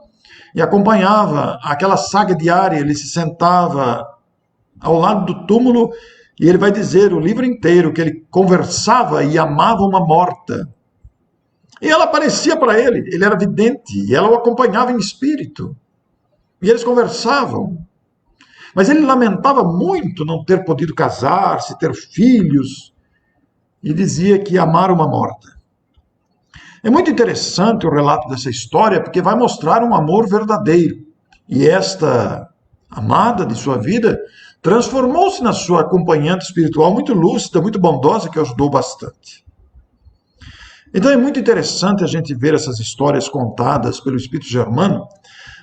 e acompanhava aquela saga diária. Ele se sentava ao lado do túmulo e ele vai dizer o livro inteiro que ele conversava e amava uma morta. E ela aparecia para ele era vidente, e ela o acompanhava em espírito. E eles conversavam. Mas ele lamentava muito não ter podido casar-se, ter filhos, e dizia que ia amar uma morta. É muito interessante o relato dessa história, porque vai mostrar um amor verdadeiro. E esta amada de sua vida transformou-se na sua acompanhante espiritual muito lúcida, muito bondosa, que ajudou bastante. Então é muito interessante a gente ver essas histórias contadas pelo Espírito Germano,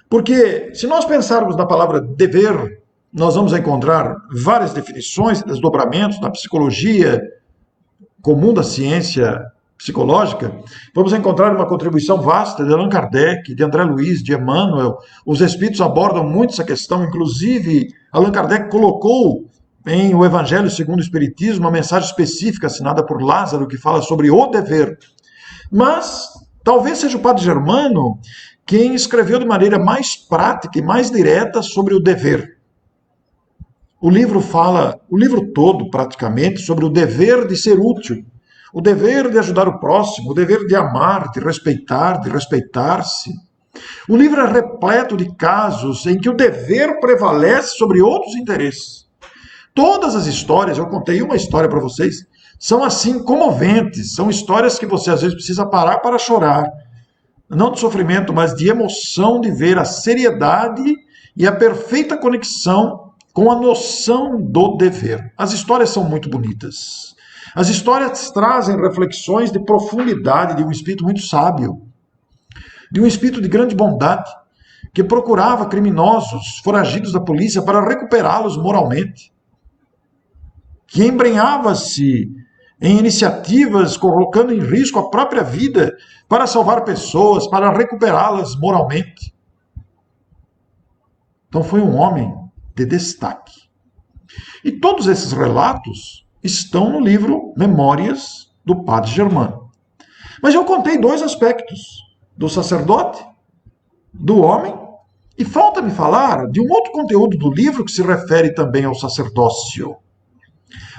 porque se nós pensarmos na palavra dever, nós vamos encontrar várias definições, desdobramentos na psicologia comum da ciência psicológica. Vamos encontrar uma contribuição vasta de Allan Kardec, de André Luiz, de Emmanuel. Os espíritos abordam muito essa questão, inclusive Allan Kardec colocou em O Evangelho segundo o Espiritismo uma mensagem específica assinada por Lázaro que fala sobre o dever. Mas talvez seja o Padre Germano quem escreveu de maneira mais prática e mais direta sobre o dever. O livro fala, o livro todo praticamente, sobre o dever de ser útil, o dever de ajudar o próximo, o dever de amar, de respeitar-se. O livro é repleto de casos em que o dever prevalece sobre outros interesses. Todas as histórias, eu contei uma história para vocês, são assim comoventes, são histórias que você às vezes precisa parar para chorar. Não de sofrimento, mas de emoção de ver a seriedade e a perfeita conexão com a noção do dever. As histórias são muito bonitas. As histórias trazem reflexões de profundidade de um espírito muito sábio, de um espírito de grande bondade, que procurava criminosos, foragidos da polícia, para recuperá-los moralmente, que embrenhava-se em iniciativas colocando em risco a própria vida para salvar pessoas, para recuperá-las moralmente. Então foi um homem de destaque. E todos esses relatos estão no livro Memórias do Padre Germano. Mas eu contei dois aspectos, do sacerdote, do homem, e falta-me falar de um outro conteúdo do livro que se refere também ao sacerdócio.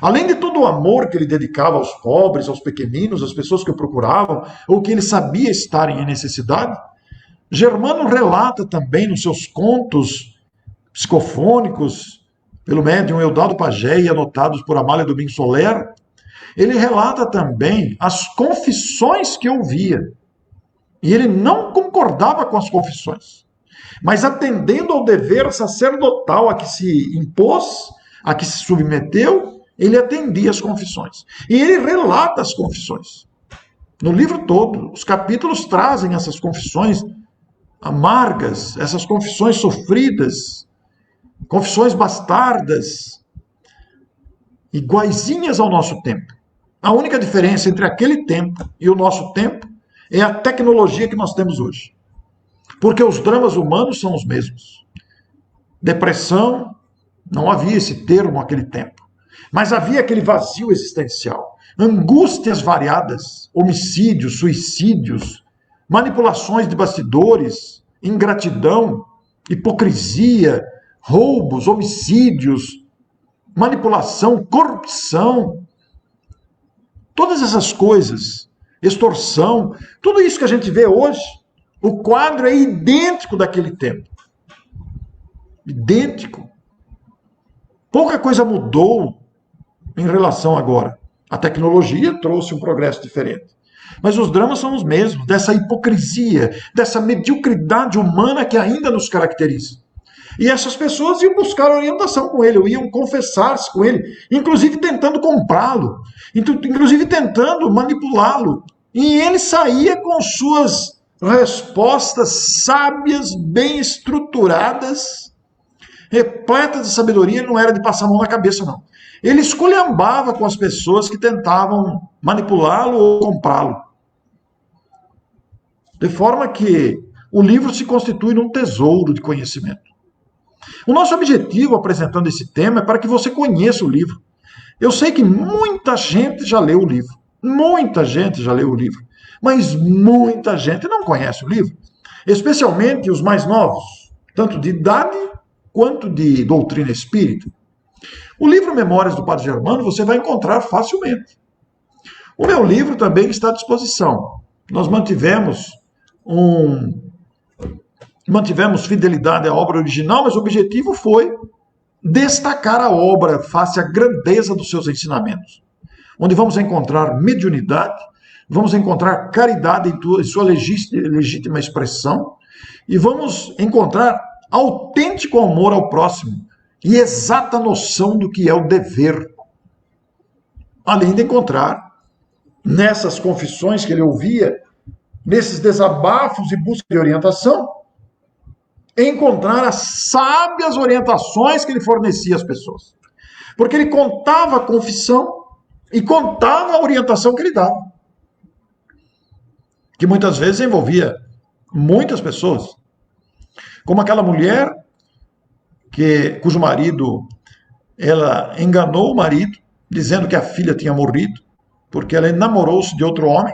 Além de todo o amor que ele dedicava aos pobres, aos pequeninos, às pessoas que o procuravam, ou que ele sabia estarem em necessidade, Germano relata também nos seus contos psicofônicos, pelo médium Eudaldo Pagé e anotados por Amália Domingues Soler, ele relata também as confissões que ouvia. E ele não concordava com as confissões, mas atendendo ao dever sacerdotal a que se impôs, a que se submeteu, ele atendia as confissões. E ele relata as confissões. No livro todo, os capítulos trazem essas confissões amargas, essas confissões sofridas, confissões bastardas, iguaizinhas ao nosso tempo. A única diferença entre aquele tempo e o nosso tempo é a tecnologia que nós temos hoje. Porque os dramas humanos são os mesmos. Depressão, não havia esse termo naquele tempo. Mas havia aquele vazio existencial. Angústias variadas, homicídios, suicídios, manipulações de bastidores, ingratidão, hipocrisia, roubos, homicídios, manipulação, corrupção. Todas essas coisas, extorsão, tudo isso que a gente vê hoje, o quadro é idêntico daquele tempo. Idêntico. Pouca coisa mudou em relação agora. A tecnologia trouxe um progresso diferente. Mas os dramas são os mesmos, dessa hipocrisia, dessa mediocridade humana que ainda nos caracteriza. E essas pessoas iam buscar orientação com ele, iam confessar-se com ele, inclusive tentando comprá-lo, inclusive tentando manipulá-lo. E ele saía com suas respostas sábias, bem estruturadas, repletas de sabedoria. Não era de passar a mão na cabeça, não. Ele esculhambava com as pessoas que tentavam manipulá-lo ou comprá-lo. De forma que o livro se constitui num tesouro de conhecimento. O nosso objetivo apresentando esse tema é para que você conheça o livro. Eu sei que muita gente já leu o livro. Muita gente já leu o livro. Mas muita gente não conhece o livro. Especialmente os mais novos, tanto de idade quanto de doutrina espírita. O livro Memórias do Padre Germano você vai encontrar facilmente. O meu livro também está à disposição. Nós mantivemos fidelidade à obra original, mas o objetivo foi destacar a obra face à grandeza dos seus ensinamentos. Onde vamos encontrar mediunidade, vamos encontrar caridade em sua legítima expressão, e vamos encontrar autêntico amor ao próximo e exata noção do que é o dever. Além de encontrar, nessas confissões que ele ouvia, nesses desabafos e busca de orientação, encontrar as sábias orientações que ele fornecia às pessoas. Porque ele contava a confissão e contava a orientação que ele dava. Que muitas vezes envolvia muitas pessoas. Como aquela mulher cujo marido, ela enganou o marido, dizendo que a filha tinha morrido, porque ela namorou-se de outro homem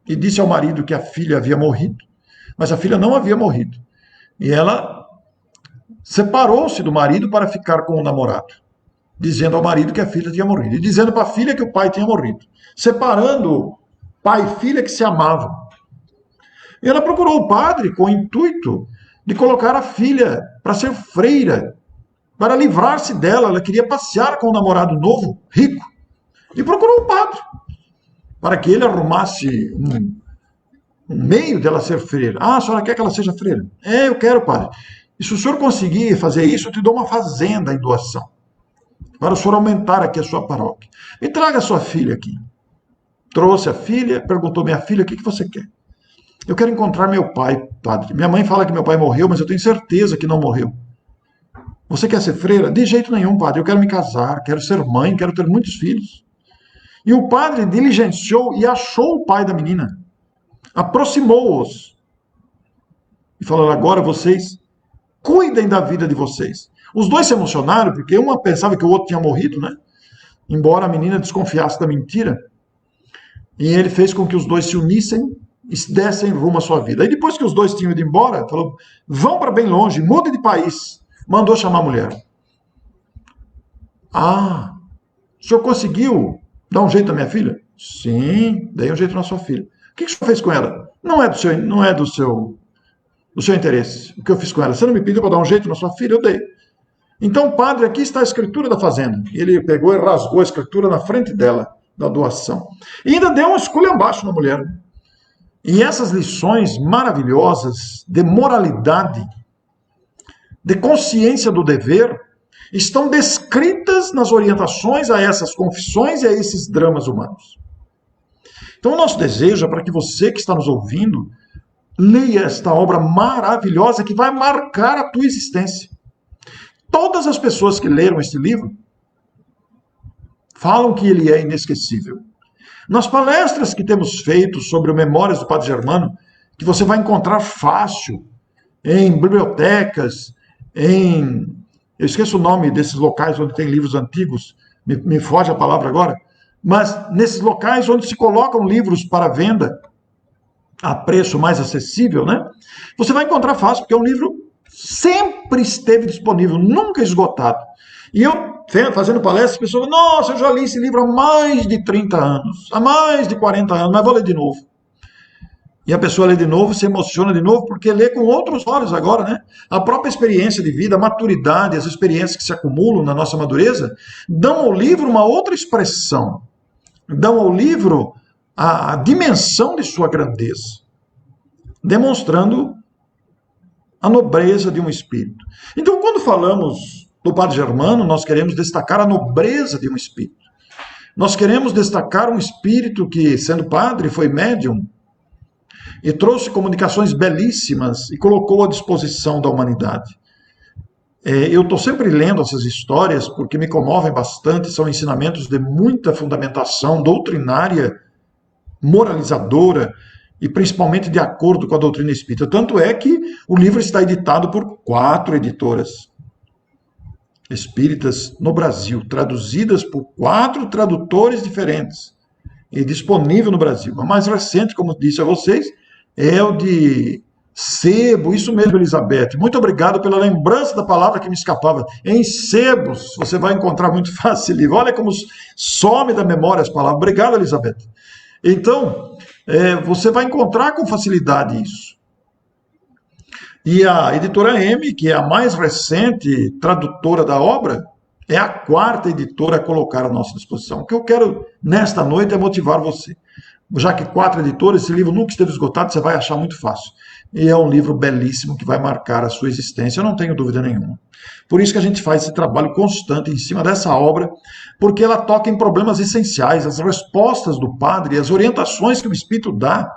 e disse ao marido que a filha havia morrido, mas a filha não havia morrido. E ela separou-se do marido para ficar com o namorado, dizendo ao marido que a filha tinha morrido, e dizendo para a filha que o pai tinha morrido, separando pai e filha que se amavam. E ela procurou o padre com o intuito de colocar a filha para ser freira, para livrar-se dela. Ela queria passear com o namorado novo, rico, e procurou o padre, para que ele arrumasse um meio dela ser freira. Ah, a senhora quer que ela seja freira? É, eu quero, padre. E se o senhor conseguir fazer isso, eu te dou uma fazenda em doação, para o senhor aumentar aqui a sua paróquia. Me traga a sua filha aqui. Trouxe a filha, perguntou: minha filha, o que você quer? Eu quero encontrar meu pai, padre. Minha mãe fala que meu pai morreu, mas eu tenho certeza que não morreu. Você quer ser freira? De jeito nenhum, padre. Eu quero me casar, quero ser mãe, quero ter muitos filhos. E o padre diligenciou e achou o pai da menina. Aproximou-os. E falou: agora vocês cuidem da vida de vocês. Os dois se emocionaram, porque uma pensava que o outro tinha morrido, né? Embora a menina desconfiasse da mentira. E ele fez com que os dois se unissem e dessem rumo à sua vida. Aí depois que os dois tinham ido embora, falou: vão para bem longe, mudem de país. Mandou chamar a mulher. Ah, o senhor conseguiu dar um jeito na minha filha? Sim, dei um jeito na sua filha. O que o senhor fez com ela? Não é do seu interesse. O que eu fiz com ela? Você não me pediu para dar um jeito na sua filha? Eu dei. Então, padre, aqui está a escritura da fazenda. E ele pegou e rasgou a escritura na frente dela, da doação. E ainda deu um esculhambaço na mulher. E essas lições maravilhosas de moralidade, de consciência do dever, estão descritas nas orientações a essas confissões e a esses dramas humanos. Então, o nosso desejo é para que você que está nos ouvindo leia esta obra maravilhosa que vai marcar a tua existência. Todas as pessoas que leram este livro falam que ele é inesquecível. Nas palestras que temos feito sobre o Memórias do Padre Germano, que você vai encontrar fácil em bibliotecas, eu esqueço o nome desses locais onde tem livros antigos, me foge a palavra agora, mas nesses locais onde se colocam livros para venda a preço mais acessível, né? Você vai encontrar fácil, porque é um livro sempre esteve disponível, nunca esgotado. E eu, fazendo palestras, as pessoas falam: nossa, eu já li esse livro há mais de 30 anos, há mais de 40 anos, mas vou ler de novo. E a pessoa lê de novo, se emociona de novo, porque lê com outros olhos agora, né? A própria experiência de vida, a maturidade, as experiências que se acumulam na nossa madureza, dão ao livro uma outra expressão, dão ao livro a dimensão de sua grandeza, demonstrando a nobreza de um espírito. Então, quando falamos do Padre Germano, nós queremos destacar a nobreza de um espírito. Nós queremos destacar um espírito que, sendo padre, foi médium, e trouxe comunicações belíssimas e colocou à disposição da humanidade. Eu estou sempre lendo essas histórias porque me comovem bastante, são ensinamentos de muita fundamentação doutrinária, moralizadora e principalmente de acordo com a doutrina espírita. Tanto é que o livro está editado por 4 editoras espíritas no Brasil, traduzidas por 4 tradutores diferentes e disponível no Brasil. A mais recente, como disse a vocês, é o de sebo, isso mesmo, Elizabeth. Muito obrigado pela lembrança da palavra que me escapava. Em sebos, você vai encontrar muito fácil livro. Olha como some da memória as palavras. Obrigado, Elizabeth. Então, você vai encontrar com facilidade isso. E a editora M, que é a mais recente tradutora da obra, é a 4ª editora a colocar à nossa disposição. O que eu quero, nesta noite, é motivar você. Já que 4 editores, esse livro nunca esteve esgotado, você vai achar muito fácil. E é um livro belíssimo que vai marcar a sua existência, eu não tenho dúvida nenhuma. Por isso que a gente faz esse trabalho constante em cima dessa obra, porque ela toca em problemas essenciais, as respostas do padre, as orientações que o Espírito dá,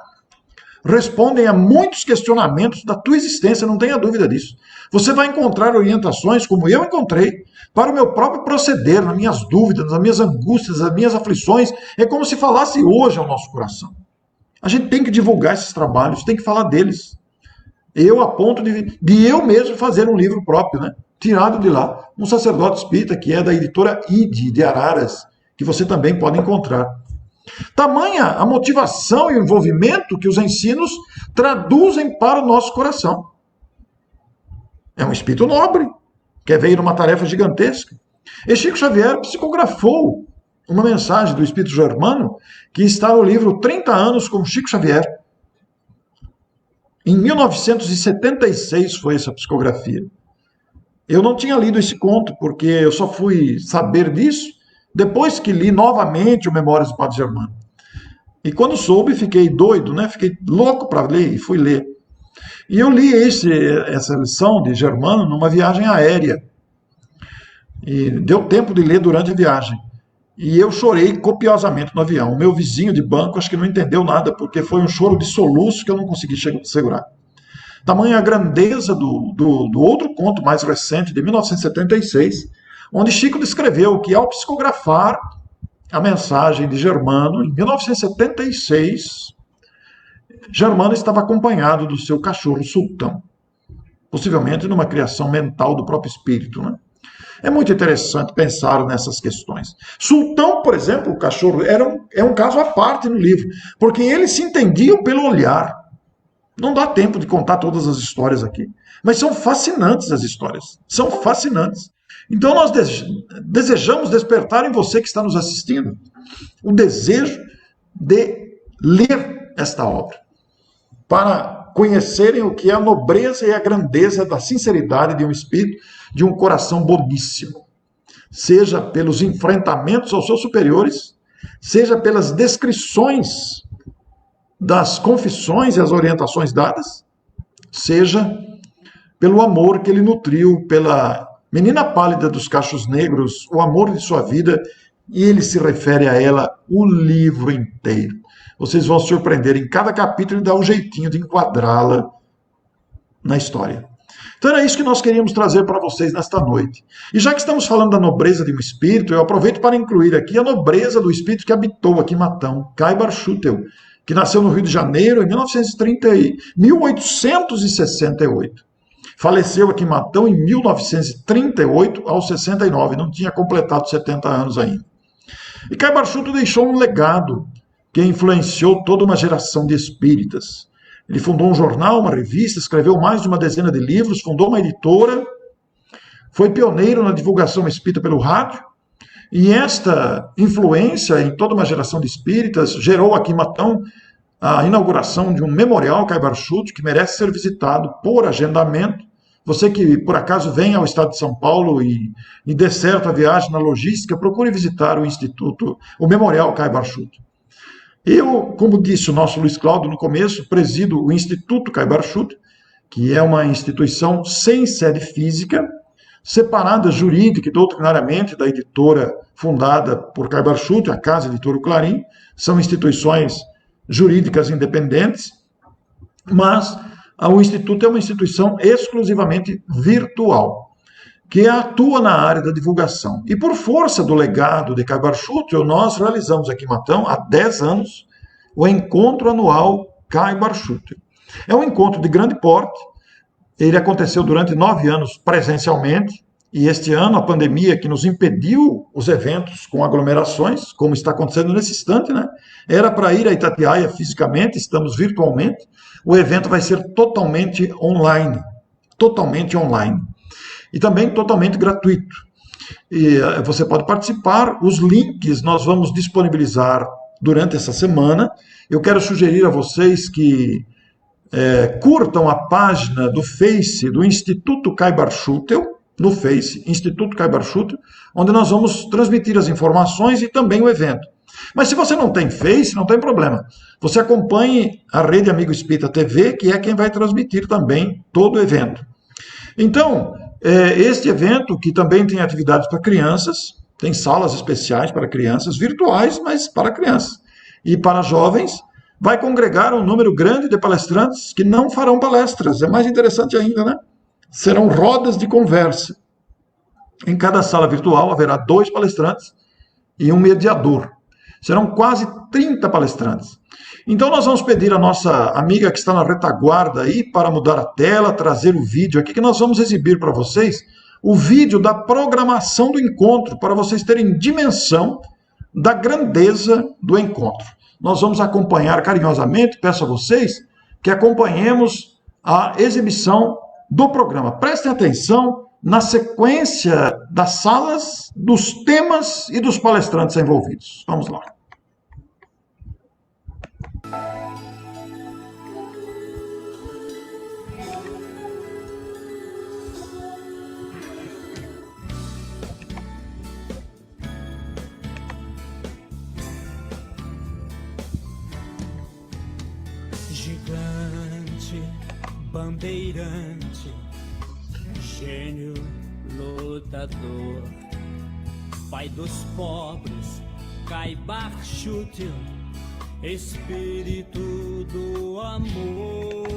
respondem a muitos questionamentos da tua existência, não tenha dúvida disso. Você vai encontrar orientações, como eu encontrei, para o meu próprio proceder, nas minhas dúvidas, nas minhas angústias, nas minhas aflições. É como se falasse hoje ao nosso coração. A gente tem que divulgar esses trabalhos, tem que falar deles. Eu, a ponto de eu mesmo fazer um livro próprio, né? Tirado de lá. Um sacerdote espírita, que é da editora ID, de Araras, que você também pode encontrar. Tamanha a motivação e o envolvimento que os ensinos traduzem para o nosso coração. É um espírito nobre, que veio numa tarefa gigantesca. E Chico Xavier psicografou uma mensagem do Espírito Germano, que está no livro 30 anos com Chico Xavier. Em 1976 foi essa psicografia. Eu não tinha lido esse conto, porque eu só fui saber disso depois que li novamente o Memórias do Padre Germano. E quando soube, fiquei doido, né? Fiquei louco para ler e fui ler. E eu li essa lição de Germano numa viagem aérea. E deu tempo de ler durante a viagem. E eu chorei copiosamente no avião. O meu vizinho de banco acho que não entendeu nada, porque foi um choro de soluço que eu não consegui segurar. Tamanha a grandeza do outro conto mais recente, de 1976, onde Chico descreveu que, ao psicografar a mensagem de Germano, em 1976, Germano estava acompanhado do seu cachorro Sultão, possivelmente numa criação mental do próprio espírito, né? É muito interessante pensar nessas questões. Sultão, por exemplo, o cachorro, é um caso à parte no livro, porque eles se entendiam pelo olhar. Não dá tempo de contar todas as histórias aqui, mas são fascinantes as histórias, são fascinantes. Então nós desejamos despertar em você que está nos assistindo o desejo de ler esta obra, para conhecerem o que é a nobreza e a grandeza da sinceridade de um espírito, de um coração boníssimo. Seja pelos enfrentamentos aos seus superiores, seja pelas descrições das confissões e as orientações dadas, seja pelo amor que ele nutriu pela menina pálida dos cachos negros, o amor de sua vida, e ele se refere a ela o livro inteiro. Vocês vão se surpreender, em cada capítulo ele dá um jeitinho de enquadrá-la na história. Então era isso que nós queríamos trazer para vocês nesta noite. E já que estamos falando da nobreza de um espírito, eu aproveito para incluir aqui a nobreza do espírito que habitou aqui em Matão, Caibar Schutel, que nasceu no Rio de Janeiro em 1868. Faleceu aqui em Matão em 1938, aos 69, não tinha completado 70 anos ainda. E Caibar Schutel deixou um legado que influenciou toda uma geração de espíritas. Ele fundou um jornal, uma revista, escreveu mais de uma dezena de livros, fundou uma editora, foi pioneiro na divulgação espírita pelo rádio, e esta influência em toda uma geração de espíritas gerou aqui em Matão a inauguração de um memorial Caibar Schulte que merece ser visitado por agendamento. Você que, por acaso, vem ao estado de São Paulo e dê certo a viagem na logística, procure visitar o Instituto, o Memorial Caibar Schulte. Eu, como disse o nosso Luiz Cláudio no começo, presido o Instituto Caibar Schulte, que é uma instituição sem sede física, separada jurídica e doutrinariamente da editora fundada por Caibar Schulte, a Casa Editora Clarim. São instituições jurídicas independentes, mas o Instituto é uma instituição exclusivamente virtual, que atua na área da divulgação. E por força do legado de Caibar Schulte, nós realizamos aqui em Matão, há 10 anos, o encontro anual Caibar Schulte. É um encontro de grande porte, ele aconteceu durante 9 anos presencialmente, e este ano a pandemia que nos impediu os eventos com aglomerações, como está acontecendo nesse instante, né? Era para ir a Itatiaia fisicamente, estamos virtualmente. O evento vai ser totalmente online. E também totalmente gratuito. E você pode participar, os links nós vamos disponibilizar durante essa semana. Eu quero sugerir a vocês que curtam a página do Face do Instituto Caibar Schulte, no Face, Instituto Caibar Schulte, onde nós vamos transmitir as informações e também o evento. Mas se você não tem Face, não tem problema. Você acompanhe a Rede Amigo Espírita TV, que é quem vai transmitir também todo o evento. Então, este evento, que também tem atividades para crianças, tem salas especiais para crianças, virtuais, mas para crianças. E para jovens, vai congregar um número grande de palestrantes que não farão palestras. É mais interessante ainda, né? Serão rodas de conversa. Em cada sala virtual haverá 2 palestrantes e um mediador. Serão quase 30 palestrantes. Então nós vamos pedir à nossa amiga que está na retaguarda aí para mudar a tela, trazer o vídeo aqui, que nós vamos exibir para vocês o vídeo da programação do encontro, para vocês terem dimensão da grandeza do encontro. Nós vamos acompanhar carinhosamente, peço a vocês que acompanhemos a exibição do programa. Prestem atenção na sequência das salas, dos temas e dos palestrantes envolvidos. Vamos lá. Gigante, bandeirante, gênio, lutador, pai dos pobres, Caibar Schulte, espírito do amor,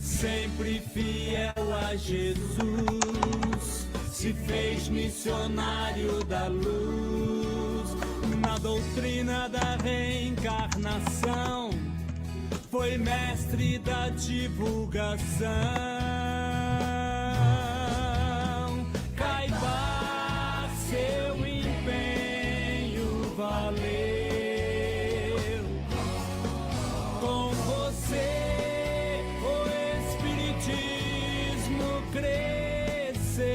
sempre fiel a Jesus, se fez missionário da luz, na doutrina da reencarnação, foi mestre da divulgação. Caibar, seu empenho valeu. Com você o espiritismo cresceu.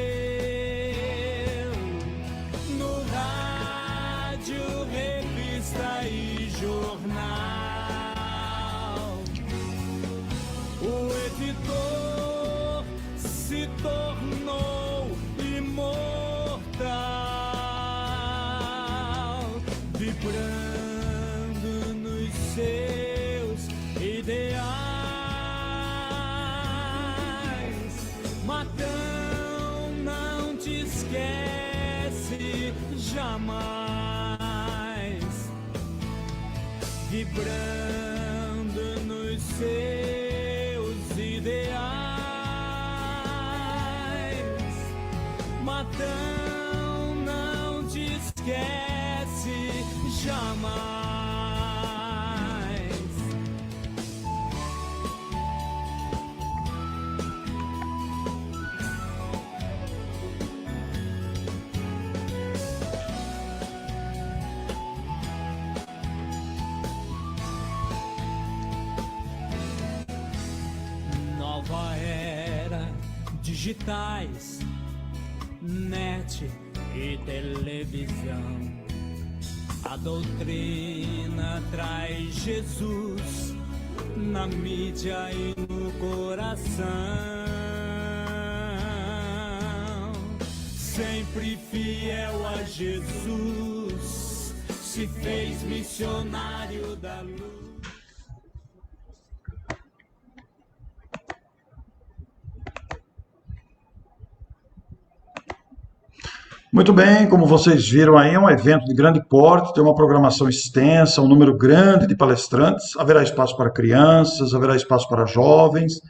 No rádio, revista e jornal, o editor se tornou imortal, vibrando nos seus ideais. Matão, não te esquece jamais, vibrando nos seus ideais. Matão, não te esquece jamais. Nova era, digitais, net e televisão, a doutrina traz Jesus na mídia e no coração. Sempre fiel a Jesus, se fez missionário da luz. Muito bem, como vocês viram aí, é um evento de grande porte, tem uma programação extensa, um número grande de palestrantes, haverá espaço para crianças, haverá espaço para jovens,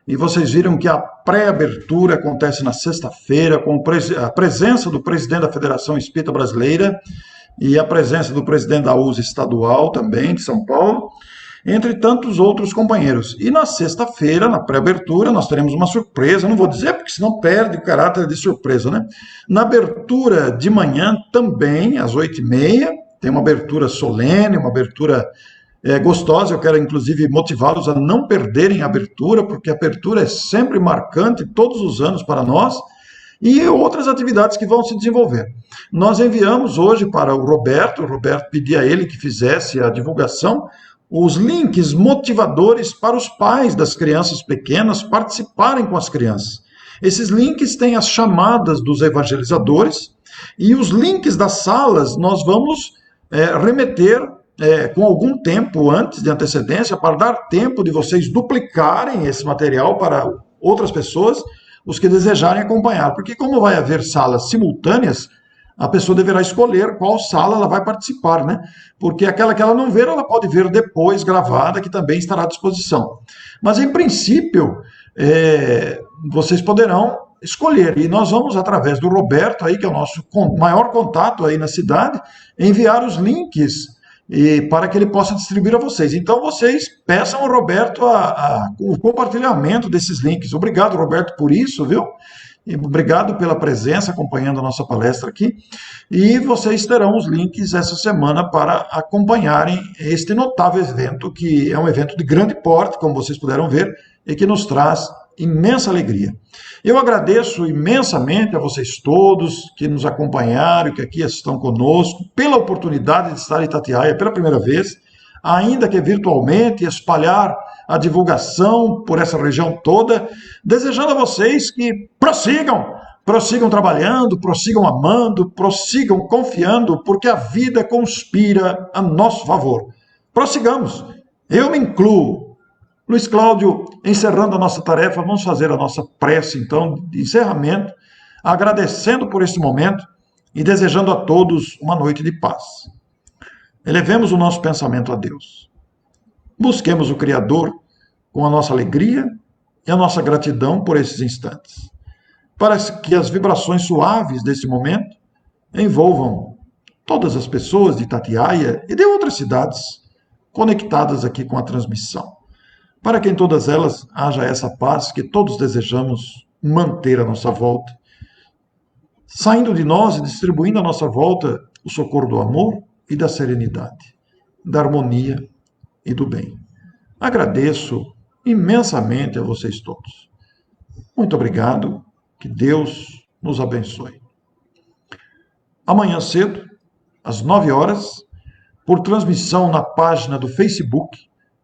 e vocês viram que a pré-abertura acontece na sexta-feira, com a presença do presidente da Federação Espírita Brasileira e a presença do presidente da USA estadual também, de São Paulo, entre tantos outros companheiros. E na sexta-feira, na pré-abertura, nós teremos uma surpresa, não vou dizer porque senão perde o caráter de surpresa, né? Na abertura de manhã, também, às 8h30, tem uma abertura solene, uma abertura gostosa. Eu quero, inclusive, motivá-los a não perderem a abertura, porque a abertura é sempre marcante, todos os anos para nós, e outras atividades que vão se desenvolver. Nós enviamos hoje para o Roberto pedia a ele que fizesse a divulgação, os links motivadores para os pais das crianças pequenas participarem com as crianças. Esses links têm as chamadas dos evangelizadores e os links das salas nós vamos remeter com algum tempo antes de antecedência para dar tempo de vocês duplicarem esse material para outras pessoas, os que desejarem acompanhar. Porque como vai haver salas simultâneas, a pessoa deverá escolher qual sala ela vai participar, né? Porque aquela que ela não ver, ela pode ver depois gravada, que também estará à disposição. Mas, em princípio, vocês poderão escolher. E nós vamos, através do Roberto, aí, que é o nosso maior contato aí na cidade, enviar os links para que ele possa distribuir a vocês. Então, vocês peçam ao Roberto o compartilhamento desses links. Obrigado, Roberto, por isso, viu? E obrigado pela presença, acompanhando a nossa palestra aqui. E vocês terão os links essa semana para acompanharem este notável evento, que é um evento de grande porte, como vocês puderam ver, e que nos traz imensa alegria. Eu agradeço imensamente a vocês todos que nos acompanharam, que aqui estão conosco, pela oportunidade de estar em Itatiaia pela primeira vez, ainda que virtualmente, espalhar a divulgação por essa região toda, desejando a vocês que prossigam trabalhando, prossigam amando, prossigam confiando, porque a vida conspira a nosso favor. Prossigamos, eu me incluo. Luiz Cláudio, encerrando a nossa tarefa, vamos fazer a nossa prece, então, de encerramento, agradecendo por este momento e desejando a todos uma noite de paz. Elevemos o nosso pensamento a Deus. Busquemos o Criador com a nossa alegria e a nossa gratidão por esses instantes, para que as vibrações suaves desse momento envolvam todas as pessoas de Itatiaia e de outras cidades conectadas aqui com a transmissão, para que em todas elas haja essa paz que todos desejamos manter à nossa volta, saindo de nós e distribuindo à nossa volta o socorro do amor e da serenidade, da harmonia e do bem. Agradeço imensamente a vocês todos. Muito obrigado, que Deus nos abençoe. Amanhã cedo, às 9h, por transmissão na página do Facebook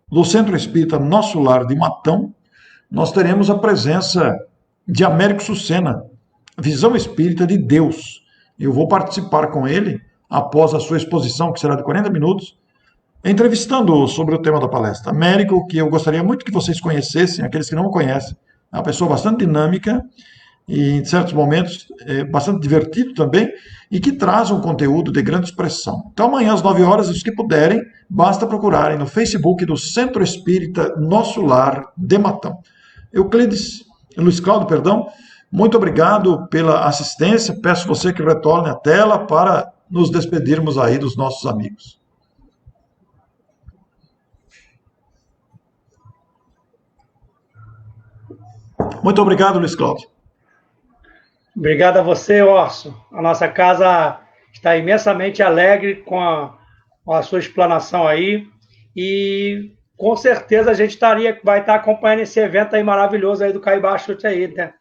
do Centro Espírita Nosso Lar de Matão, nós teremos a presença de Américo Sucena, Visão Espírita de Deus. Eu vou participar com ele após a sua exposição, que será de 40 minutos, entrevistando-o sobre o tema da palestra. Américo, que eu gostaria muito que vocês conhecessem, aqueles que não o conhecem, é uma pessoa bastante dinâmica e, em certos momentos, bastante divertido também, e que traz um conteúdo de grande expressão. Então, amanhã às 9h, os que puderem, basta procurarem no Facebook do Centro Espírita Nosso Lar de Matão. Luiz Cláudio, muito obrigado pela assistência. Peço você que retorne à tela para nos despedirmos aí dos nossos amigos. Muito obrigado, Luiz Cláudio. Obrigado a você, Orson. A nossa casa está imensamente alegre com a sua explanação aí e com certeza a gente vai estar acompanhando esse evento aí maravilhoso aí do Caibá Chute aí, né?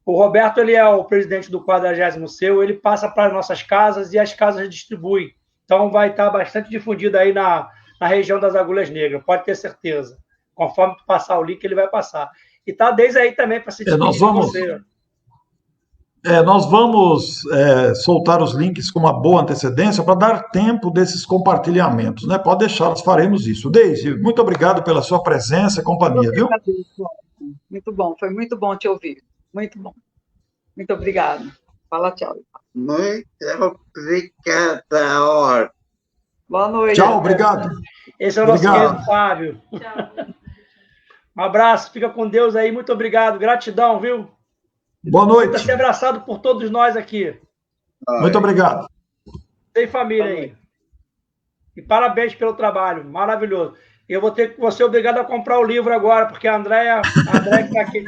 O Roberto, ele é o presidente do 40º Seu, ele passa para as nossas casas e as casas distribuem. Então vai estar bastante difundido aí na região das Agulhas Negras, pode ter certeza. Conforme passar o link, ele vai passar. E tá desde aí também para se despedir de você. Nós vamos soltar os links com uma boa antecedência para dar tempo desses compartilhamentos, né? Pode deixar, nós faremos isso. Deise, muito obrigado pela sua presença e companhia, viu? Muito bom, foi muito bom te ouvir. Muito bom. Muito obrigado. Fala tchau. Muito obrigada, Or. Boa noite. Tchau, obrigado. Esse é o nosso querido Fábio. Um abraço, fica com Deus aí, muito obrigado, gratidão, viu? Boa noite. Sinta-se abraçado por todos nós aqui. Muito obrigado. Tem família aí. E parabéns pelo trabalho, maravilhoso. Eu vou ser obrigado a comprar o livro agora, porque a Andréia que está aqui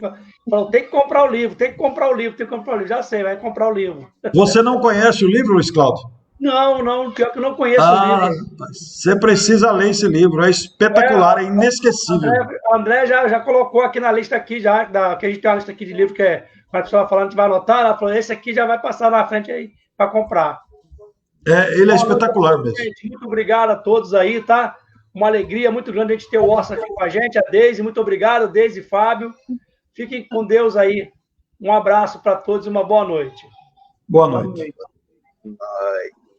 falou, tem que comprar o livro, tem que comprar o livro, tem que comprar o livro. Já sei, vai comprar o livro. Você não conhece o livro, Luiz Cláudio? Não, pior que eu não conheço o livro. Você precisa ler esse livro, é espetacular, é inesquecível. A André já colocou aqui na lista aqui, que a gente tem uma lista aqui de livro que quando a pessoa falando, a gente vai anotar, ela falou, esse aqui já vai passar na frente aí para comprar. Ele é espetacular mesmo. Gente, muito obrigado a todos aí, tá? Uma alegria muito grande a gente ter o Orson aqui com a gente, a Deise, muito obrigado, Deise e Fábio. Fiquem com Deus aí. Um abraço para todos e uma boa noite. Boa noite. Bye.